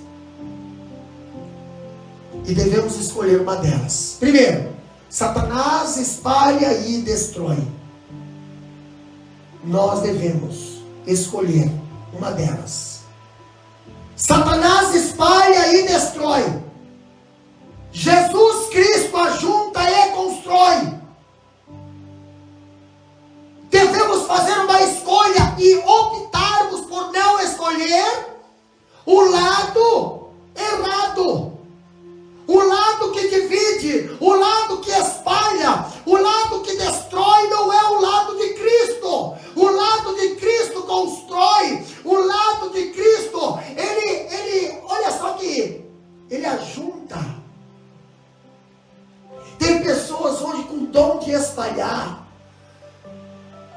E devemos escolher uma delas. Primeiro, Satanás espalha e destrói. Nós devemos escolher uma delas. Satanás espalha e destrói. Jesus Cristo ajunta e constrói. Devemos fazer uma escolha e optarmos por não escolher o lado errado. O lado que divide, o lado que espalha, o lado que destrói não é o lado de Cristo. O lado de Cristo constrói, o lado de Cristo, ele olha só que ele ajunta. Tem pessoas hoje com dom de espalhar.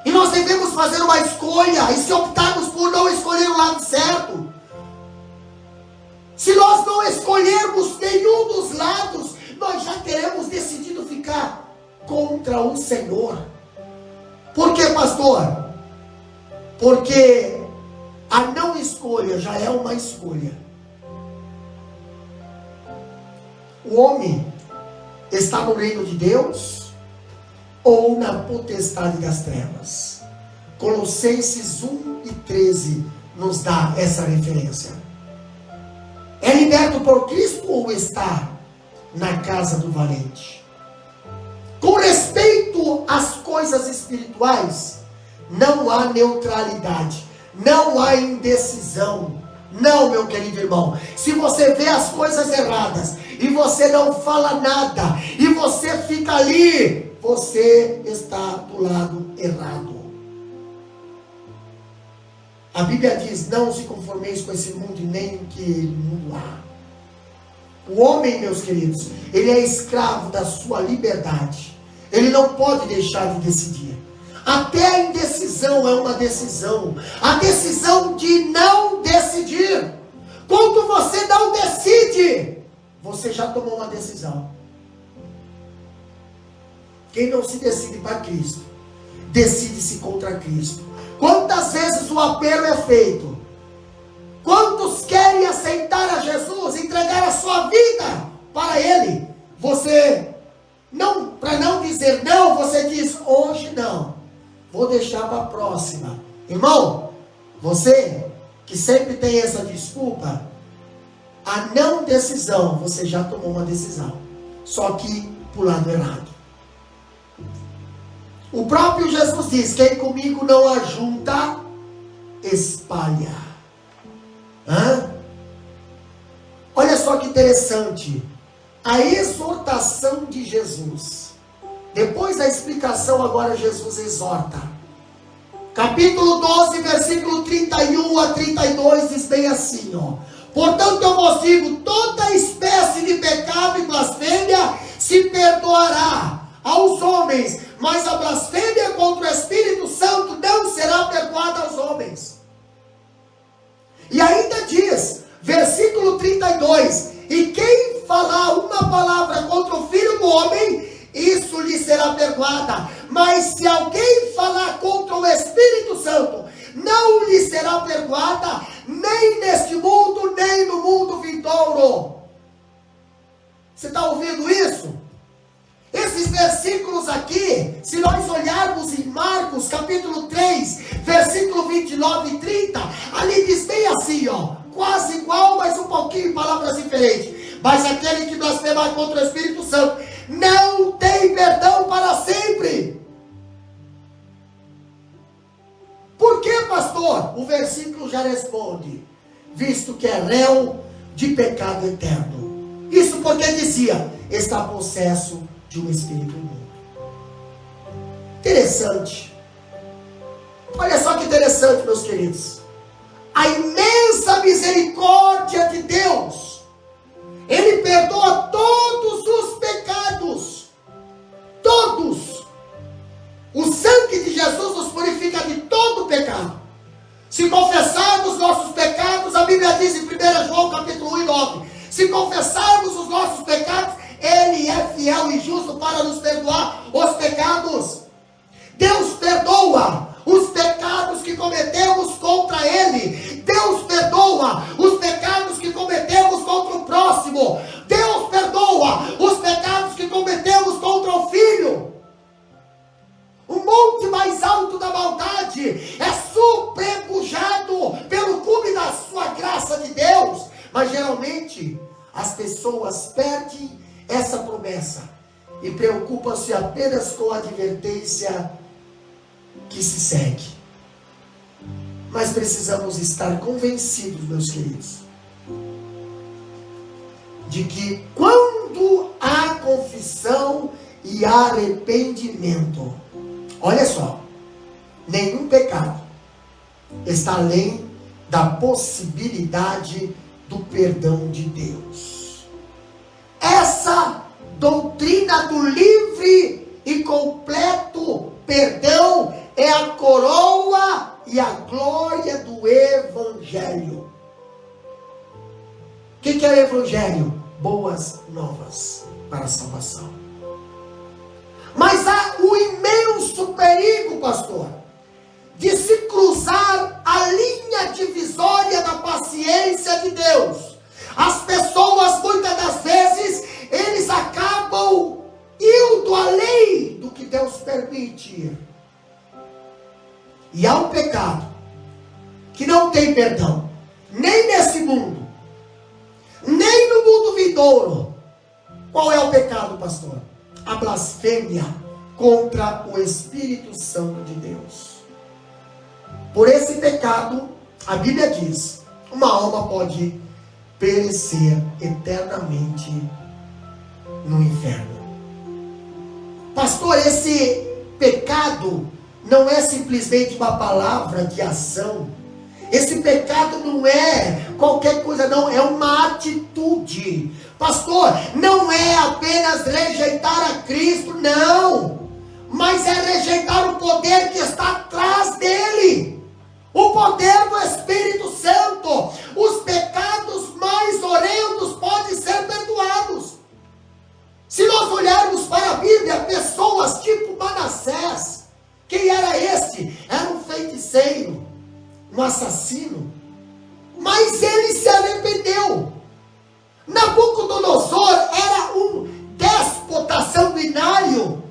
E nós devemos fazer uma escolha, e se optarmos por não escolher o lado certo, se nós não escolhermos nenhum dos lados, nós já teremos decidido ficar contra o Senhor. Por quê, pastor? Porque a não escolha já é uma escolha. O homem está no reino de Deus ou na potestade das trevas. Colossenses 1:13 nos dá essa referência. É liberto por Cristo ou está na casa do valente? Com respeito às coisas espirituais, não há neutralidade, não há indecisão. Não, meu querido irmão. Se você vê as coisas erradas e você não fala nada e você fica ali, você está do lado errado. A Bíblia diz: não se conformeis com esse mundo e nem o que no mundo há. O homem, meus queridos, ele é escravo da sua liberdade. Ele não pode deixar de decidir. Até a indecisão é uma decisão. A decisão de não decidir. Quando você não decide, você já tomou uma decisão. Quem não se decide para Cristo, decide-se contra Cristo. Quantas vezes o apelo é feito? Quantos querem aceitar a Jesus, entregar a sua vida para Ele? Você, não, para não dizer não, você diz: hoje não, vou deixar para a próxima. Irmão, você que sempre tem essa desculpa, a não decisão, você já tomou uma decisão, só que para o lado errado. O próprio Jesus diz: quem comigo não ajunta, espalha. Olha só que interessante, a exortação de Jesus. Depois da explicação, agora Jesus exorta. Capítulo 12, versículo 31 a 32, diz bem assim, ó: portanto eu vos digo, toda espécie de pecado e blasfêmia se perdoará aos homens, mas a blasfêmia contra o Espírito Santo não será perdoada aos homens. E ainda diz, versículo 32, e quem falar uma palavra contra o Filho do Homem, isso lhe será perdoada. Mas se alguém falar contra o Espírito Santo, não lhe será perdoada, nem neste mundo, nem no mundo vindouro. Você está ouvindo isso? Esses versículos aqui, se nós olharmos em Marcos capítulo 3, versículo 29 e 30, ali diz bem assim, ó, quase igual, mas um pouquinho, palavras diferentes. Mas aquele que blasfemar contra o Espírito Santo não tem perdão para sempre. Por que, pastor? O versículo já responde: visto que é réu de pecado eterno. Isso porque dizia: está possesso de um espírito imundo. Interessante. Olha só que interessante, meus queridos. A imensa misericórdia de Deus. Ele perdoa todos os pecados. Todos. O sangue de Jesus nos purifica de todo pecado. Se confessarmos nossos pecados, a Bíblia diz em 1 João capítulo 1 e 9, se confessarmos os nossos pecados, Ele é fiel e justo para nos perdoar os pecados. Deus perdoa os pecados que cometemos contra Ele. Deus perdoa os pecados que cometemos contra o próximo. Deus perdoa os pecados que cometemos contra o Filho. O monte mais alto da maldade é sobrepujado pelo cume da sua graça de Deus. Mas geralmente as pessoas perdem essa promessa e preocupam-se apenas com a advertência que se segue. Mas precisamos estar convencidos, meus queridos, de que quando há confissão e arrependimento, olha só, nenhum pecado está além da possibilidade do perdão de Deus. Essa doutrina do livre e completo perdão é a coroa e a glória do Evangelho. O que é o Evangelho? Boas novas para a salvação. Mas há o imenso perigo, pastor, de se cruzar a linha divisória da paciência de Deus. As pessoas, muitas das vezes, eles acabam indo além do que Deus permite. E há um pecado que não tem perdão, nem nesse mundo, nem no mundo vindouro. Qual é o pecado, pastor? A blasfêmia contra o Espírito Santo de Deus. Por esse pecado, a Bíblia diz uma alma pode perecer eternamente no inferno. Pastor, esse pecado não é simplesmente uma palavra de ação. Esse pecado não é qualquer coisa, não, é uma atitude. Pastor, não é apenas rejeitar a Cristo, não, mas é rejeitar o poder que está atrás dele, o poder do Espírito Santo. Os pecados mais horrendos podem ser perdoados. Se nós olharmos para a Bíblia, pessoas tipo Manassés, quem era este? Era um feiticeiro, um assassino, mas ele se arrependeu. Nabucodonosor era um déspota sanguinário,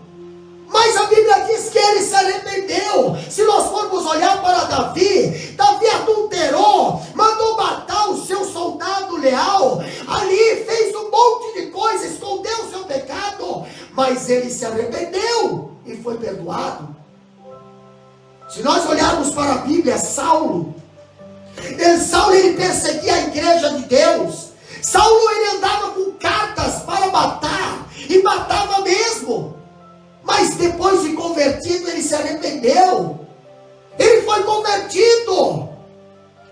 mas a Bíblia diz que ele se arrependeu. Se nós formos olhar para Davi, Davi adulterou, mandou matar o seu soldado leal, ali fez um monte de coisa, escondeu o seu pecado, mas ele se arrependeu e foi perdoado. Se nós olharmos para a Bíblia, Saulo ele perseguia a igreja de Deus. Saulo ele andava com cartas para matar, e matava mesmo. Mas depois de convertido, ele se arrependeu. Ele foi convertido.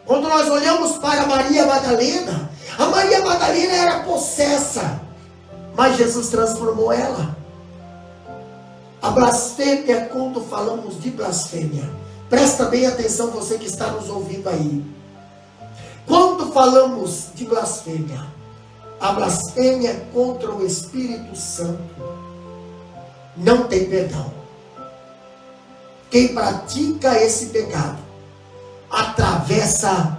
Quando nós olhamos para Maria Madalena, a Maria Madalena era possessa, mas Jesus transformou ela. A blasfêmia, quando falamos de blasfêmia, presta bem atenção você que está nos ouvindo aí. Quando falamos de blasfêmia, a blasfêmia contra o Espírito Santo não tem perdão. Quem pratica esse pecado atravessa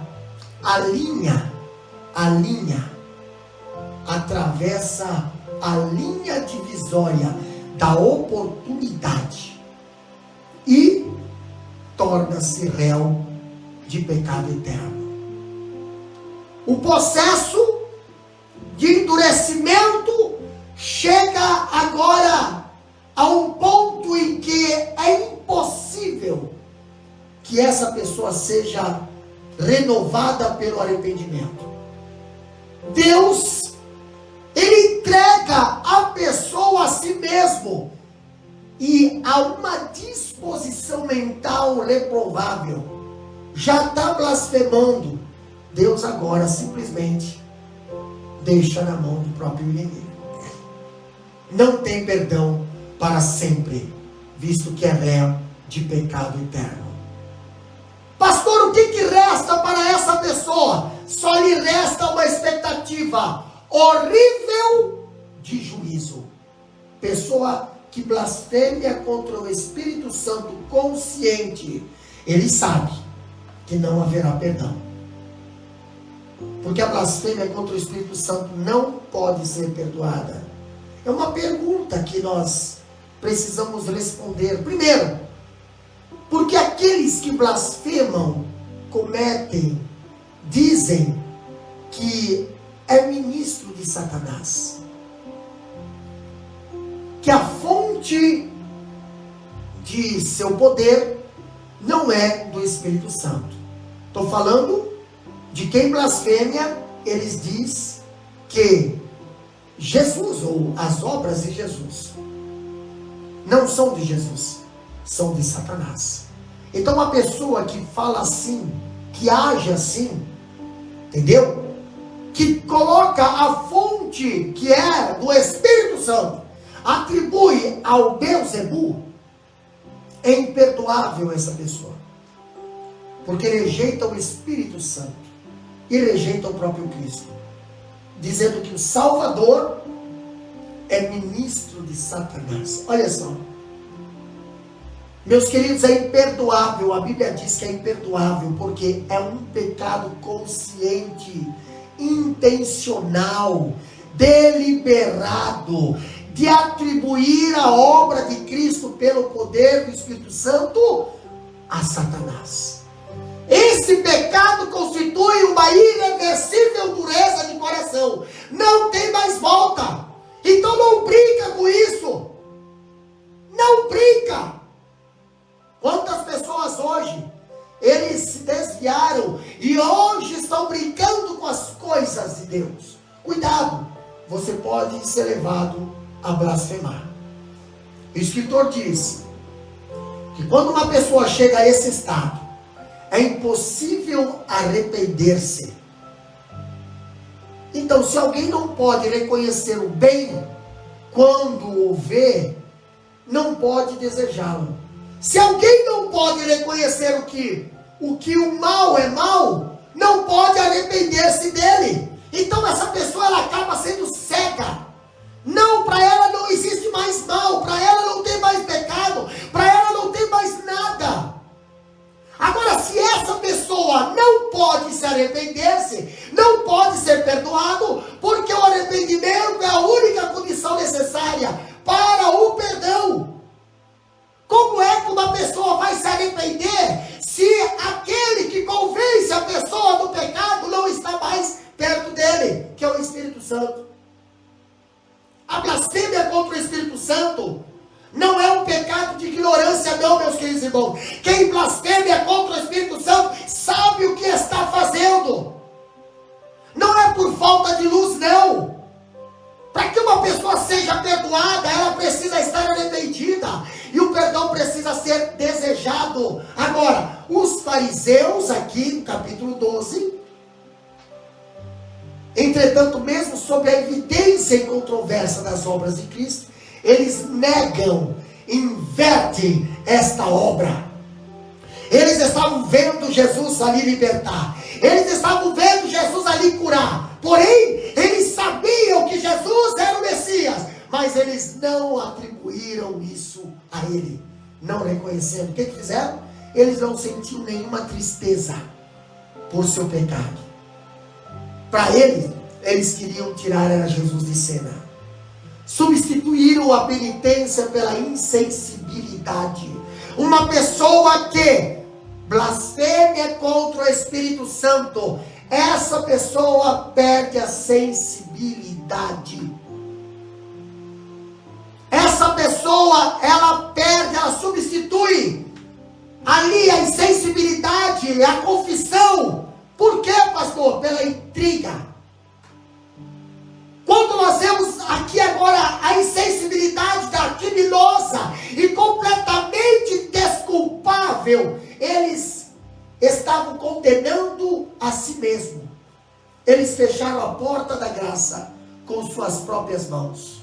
atravessa a linha divisória da oportunidade e torna-se réu de pecado eterno. O processo de endurecimento chega agora a um ponto em que é impossível que essa pessoa seja renovada pelo arrependimento. Deus, ele entrega a pessoa a si mesmo e a uma disposição mental reprovável. Já está blasfemando. Deus agora simplesmente deixa na mão do próprio inimigo. Não tem perdão para sempre, visto que é réu de pecado eterno. Pastor, o que resta para essa pessoa? Só lhe resta uma expectativa horrível de juízo. Pessoa que blasfêmia contra o Espírito Santo consciente, ele sabe que não haverá perdão. Porque a blasfêmia contra o Espírito Santo não pode ser perdoada. É uma pergunta que nós precisamos responder. Primeiro, porque aqueles que blasfemam, cometem, dizem que é ministro de Satanás. Que a fonte de seu poder não é do Espírito Santo. Estou falando de quem blasfêmia, eles dizem que Jesus, ou as obras de Jesus, não são de Jesus, são de Satanás. Então uma pessoa que fala assim, que age assim, entendeu? Que coloca a fonte que é do Espírito Santo, atribui ao Beelzebul, é imperdoável essa pessoa, porque rejeita o Espírito Santo e rejeita o próprio Cristo, dizendo que o Salvador é ministro de Satanás. Olha só, meus queridos, é imperdoável. A Bíblia diz que é imperdoável porque é um pecado consciente, intencional, deliberado, de atribuir a obra de Cristo pelo poder do Espírito Santo a Satanás. Esse pecado constitui uma irreversível dureza de coração. Não tem mais volta. Então não brinca com isso. Não brinca. Quantas pessoas hoje, eles se desviaram e hoje estão estão brincando com as coisas de Deus. Cuidado, você pode ser levado a blasfemar. O escritor diz que quando uma pessoa chega a esse estado, é impossível arrepender-se. Então, se alguém não pode reconhecer o bem quando o vê, não pode desejá-lo. Se alguém não pode reconhecer o mal é mal, não pode arrepender-se dele. Então essa pessoa, ela acaba sendo cega. Não, para ela não existe mais mal, para ela não tem mais pecado, para ela não tem mais nada. Agora, se essa pessoa não pode se arrepender-se, não pode ser perdoado, porque o arrependimento é a única condição necessária para o perdão. Como é que uma pessoa vai se arrepender se aquele que convence a pessoa do pecado não está mais perto dele, que é o Espírito Santo? A blasfêmia contra o Espírito Santo não é um pecado de ignorância, não, meus queridos irmãos. Quem blasfêmia contra o Espírito Santo sabe o que está fazendo. Não é por falta de luz, não. Para que uma pessoa seja perdoada, ela precisa estar arrependida. E o perdão precisa ser desejado. Agora, os fariseus, aqui no capítulo 12, entretanto, mesmo sob a evidência e controvérsia das obras de Cristo, eles negam, invertem esta obra. Eles estavam vendo Jesus ali libertar. Eles estavam vendo Jesus ali curar. Porém, eles sabiam que Jesus era o Messias. Mas eles não atribuíram isso a ele. Não reconheceram. O que fizeram? Eles não sentiam nenhuma tristeza por seu pecado. Para eles queriam tirar era Jesus de cena. Substituíram a penitência pela insensibilidade. Uma pessoa que blasfêmia contra o Espírito Santo, essa pessoa perde a sensibilidade. Essa pessoa, ela perde, ela substitui ali a insensibilidade, a confissão. Por quê, pastor? Pela intriga. Quando nós vemos aqui agora a insensibilidade da criminosa e completamente desculpável, eles estavam condenando a si mesmo. Eles fecharam a porta da graça com suas próprias mãos.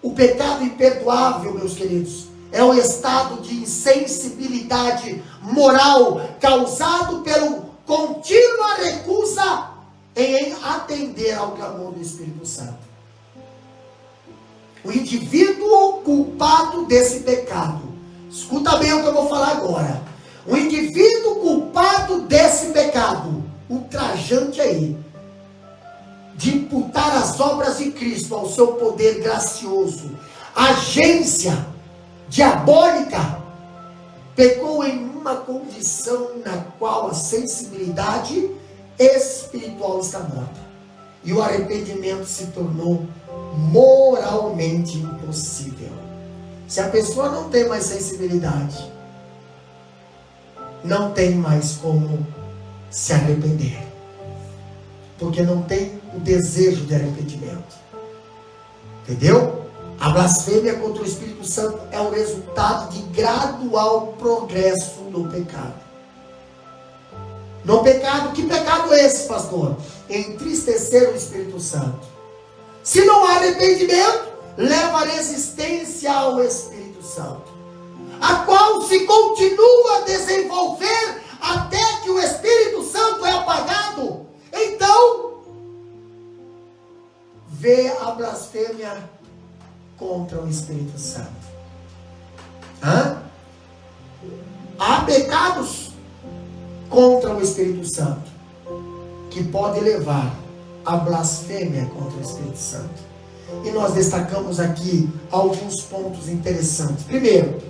O pecado imperdoável, meus queridos, é o estado de insensibilidade moral causado pelo contínua recusa em atender ao clamor do Espírito Santo. O indivíduo culpado desse pecado, escuta bem o que eu vou falar agora. O indivíduo culpado desse pecado, ultrajante aí, de imputar as obras de Cristo ao seu poder gracioso, agência diabólica, pecou em uma condição na qual a sensibilidade espiritual está morta. E o arrependimento se tornou moralmente impossível. Se a pessoa não tem mais sensibilidade, não tem mais como se arrepender. Porque não tem o desejo de arrependimento. Entendeu? A blasfêmia contra o Espírito Santo é o resultado de gradual progresso no pecado. No pecado, que pecado é esse, pastor? Entristecer o Espírito Santo. Se não há arrependimento, leva a resistência ao Espírito Santo, a qual se continua a desenvolver até que o Espírito Santo é apagado. Então, vê a blasfêmia contra o Espírito Santo. Há pecados contra o Espírito Santo que pode levar à blasfêmia contra o Espírito Santo. E nós destacamos aqui alguns pontos interessantes. Primeiro,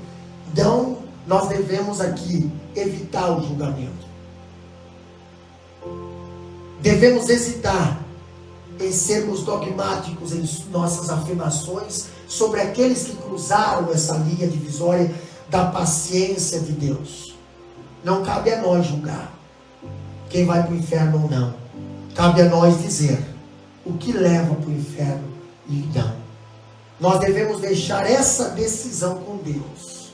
então, nós devemos aqui evitar o julgamento. Devemos hesitar em sermos dogmáticos em nossas afirmações sobre aqueles que cruzaram essa linha divisória da paciência de Deus. Não cabe a nós julgar. quem vai para o inferno ou não. Cabe a nós dizer o que leva para o inferno e não. Nós devemos deixar essa decisão com Deus.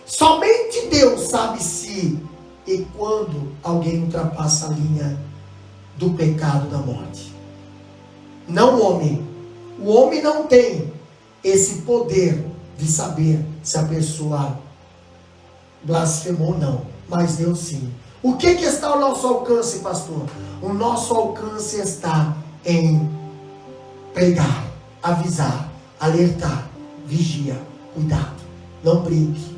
Somente Deus sabe se e quando alguém ultrapassa a linha do pecado da morte. Não o homem. O homem não tem esse poder de saber se a pessoa blasfemou ou não. Mas Deus sim. O que está ao nosso alcance, pastor? O nosso alcance está em pregar, avisar, alertar, vigia, cuidado, não brinque.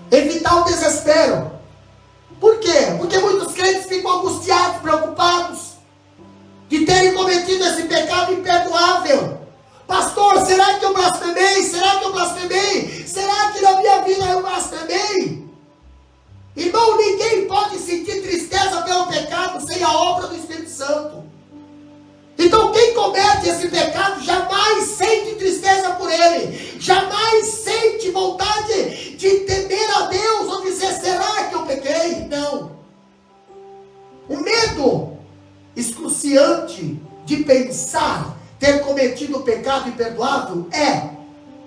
Evitar o desespero. Por quê? Porque muitos crentes ficam angustiados, preocupados de terem cometido esse pecado imperdoável. Pastor, será que eu blasfemei? Será que eu blasfemei? Será que na minha vida eu blasfemei? Irmão, ninguém pode sentir tristeza pelo pecado sem a obra do Espírito Santo. Então quem comete esse pecado jamais sente tristeza por ele. Jamais sente vontade de temer a Deus ou dizer, será que eu pequei? Não. O medo excruciante de pensar ter cometido o pecado imperdoável é,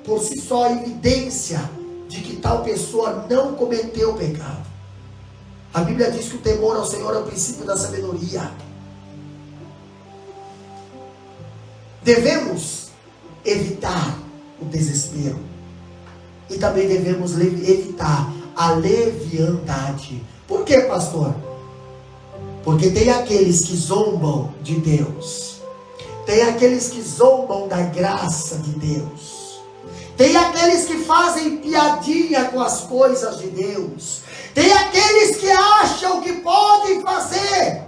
por si só, evidência de que tal pessoa não cometeu o pecado. A Bíblia diz que o temor ao Senhor é o princípio da sabedoria. Devemos evitar o desespero. E também devemos evitar a leviandade. Por quê, pastor? Porque tem aqueles que zombam de Deus. Tem aqueles que zombam da graça de Deus. Tem aqueles que fazem piadinha com as coisas de Deus. Tem aqueles que acham que podem fazer.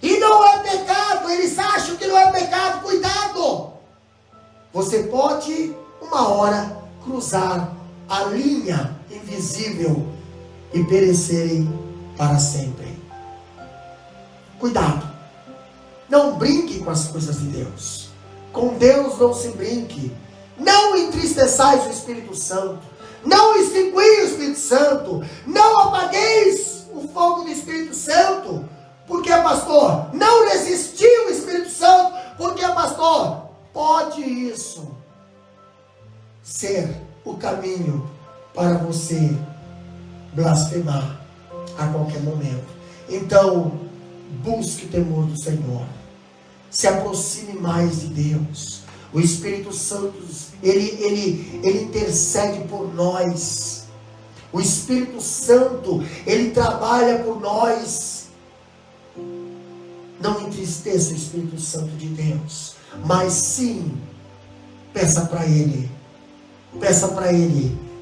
E não é pecado. Eles acham que não é pecado. Cuidado. Você pode, uma hora, cruzar a linha invisível e perecerem para sempre. Cuidado. Não brinque com as coisas de Deus. Com Deus não se brinque. Não entristeçais o Espírito Santo. Não extinguis o Espírito Santo. Não apagueis o fogo do Espírito Santo. Porque, pastor, não resistiu o Espírito Santo. Porque, pastor, pode isso ser o caminho para você blasfemar a qualquer momento. Então, busque o temor do Senhor. Se aproxime mais de Deus. O Espírito Santo, ele intercede por nós. O Espírito Santo, ele trabalha por nós. Não entristeça o Espírito Santo de Deus, mas sim, peça para Ele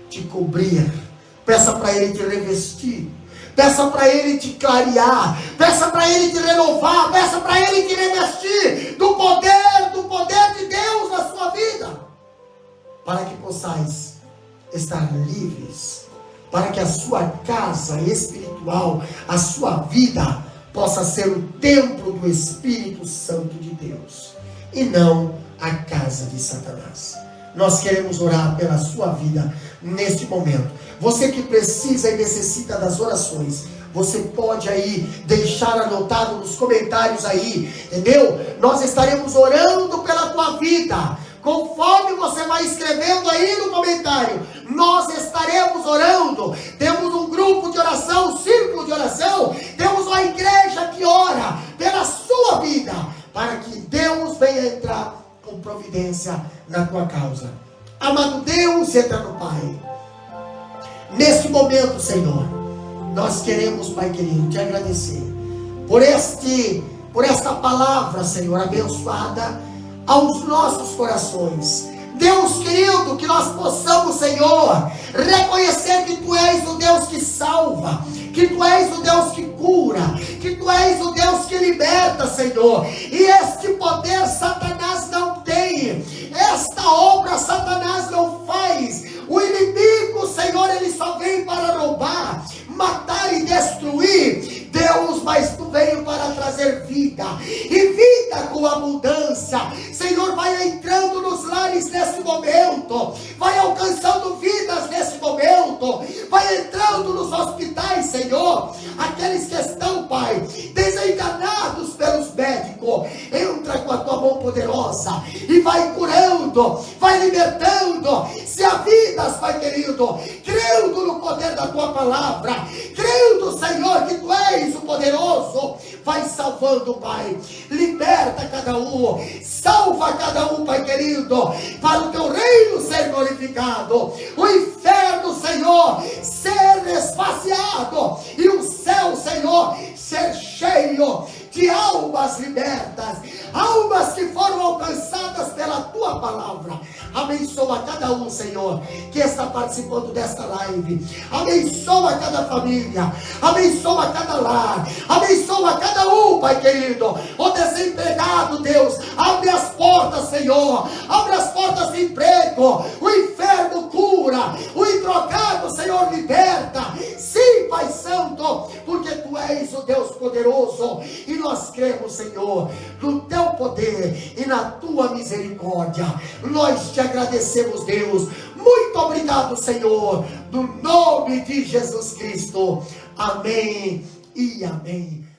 te cobrir, peça para Ele te revestir, peça para Ele te clarear, peça para Ele te renovar, peça para Ele te revestir do poder de Deus na sua vida, para que possais estar livres, para que a sua casa espiritual, a sua vida, possa ser o templo do Espírito Santo de Deus, e não a casa de Satanás. Nós queremos orar pela sua vida neste momento. Você que precisa e necessita das orações, você pode aí deixar anotado nos comentários aí, entendeu? Nós estaremos orando pela tua vida. Conforme você vai escrevendo aí no comentário, nós estaremos orando. Temos um grupo de oração, um círculo de oração. Temos uma igreja que ora pela sua vida, para que Deus venha entrar com providência na tua causa. Amado Deus e eterno Pai, neste momento, Senhor, nós queremos, Pai querido, te agradecer por esta palavra, Senhor, abençoada aos nossos corações. Deus querido, que nós possamos, Senhor, reconhecer que Tu és o Deus que salva, que Tu és o Deus que cura, que Tu és o Deus que liberta, Senhor. E este poder Satanás não tem, esta obra Satanás não faz. O inimigo, Senhor, ele só vem para roubar, matar e destruir. Deus, mas Tu veio para trazer vida, e vida com abundância. Senhor, vai entrando nos lares nesse momento, vai alcançando vidas nesse momento, vai entrando nos hospitais, Senhor, aqueles que estão Pai, desenganados pelos médicos. Entra com a tua mão poderosa e vai curando, vai libertando. Se há vidas, Pai querido, crendo no poder da tua palavra, crendo, Senhor, que tu és o poderoso, vai salvando, Pai. Liberta cada um, salva cada um, Pai querido, para o teu reino ser glorificado, o inferno, Senhor, ser esvaziado e o céu, Senhor, ser cheio de almas libertas, almas que foram alcançadas pela tua palavra. Abençoa cada um, Senhor, que está participando desta live. Abençoa cada família, abençoa cada lar, abençoa cada um, Pai querido. O desempregado, Deus, abre as portas, Senhor, abre as portas de emprego. O enfermo cura, o drogado, Senhor, liberta. Sim, Pai Santo, porque tu és o Deus poderoso e nós cremos, Senhor, no teu poder e na tua misericórdia. Nós te agradecemos, Deus. Muito obrigado, Senhor, no nome de Jesus Cristo. Amém e amém.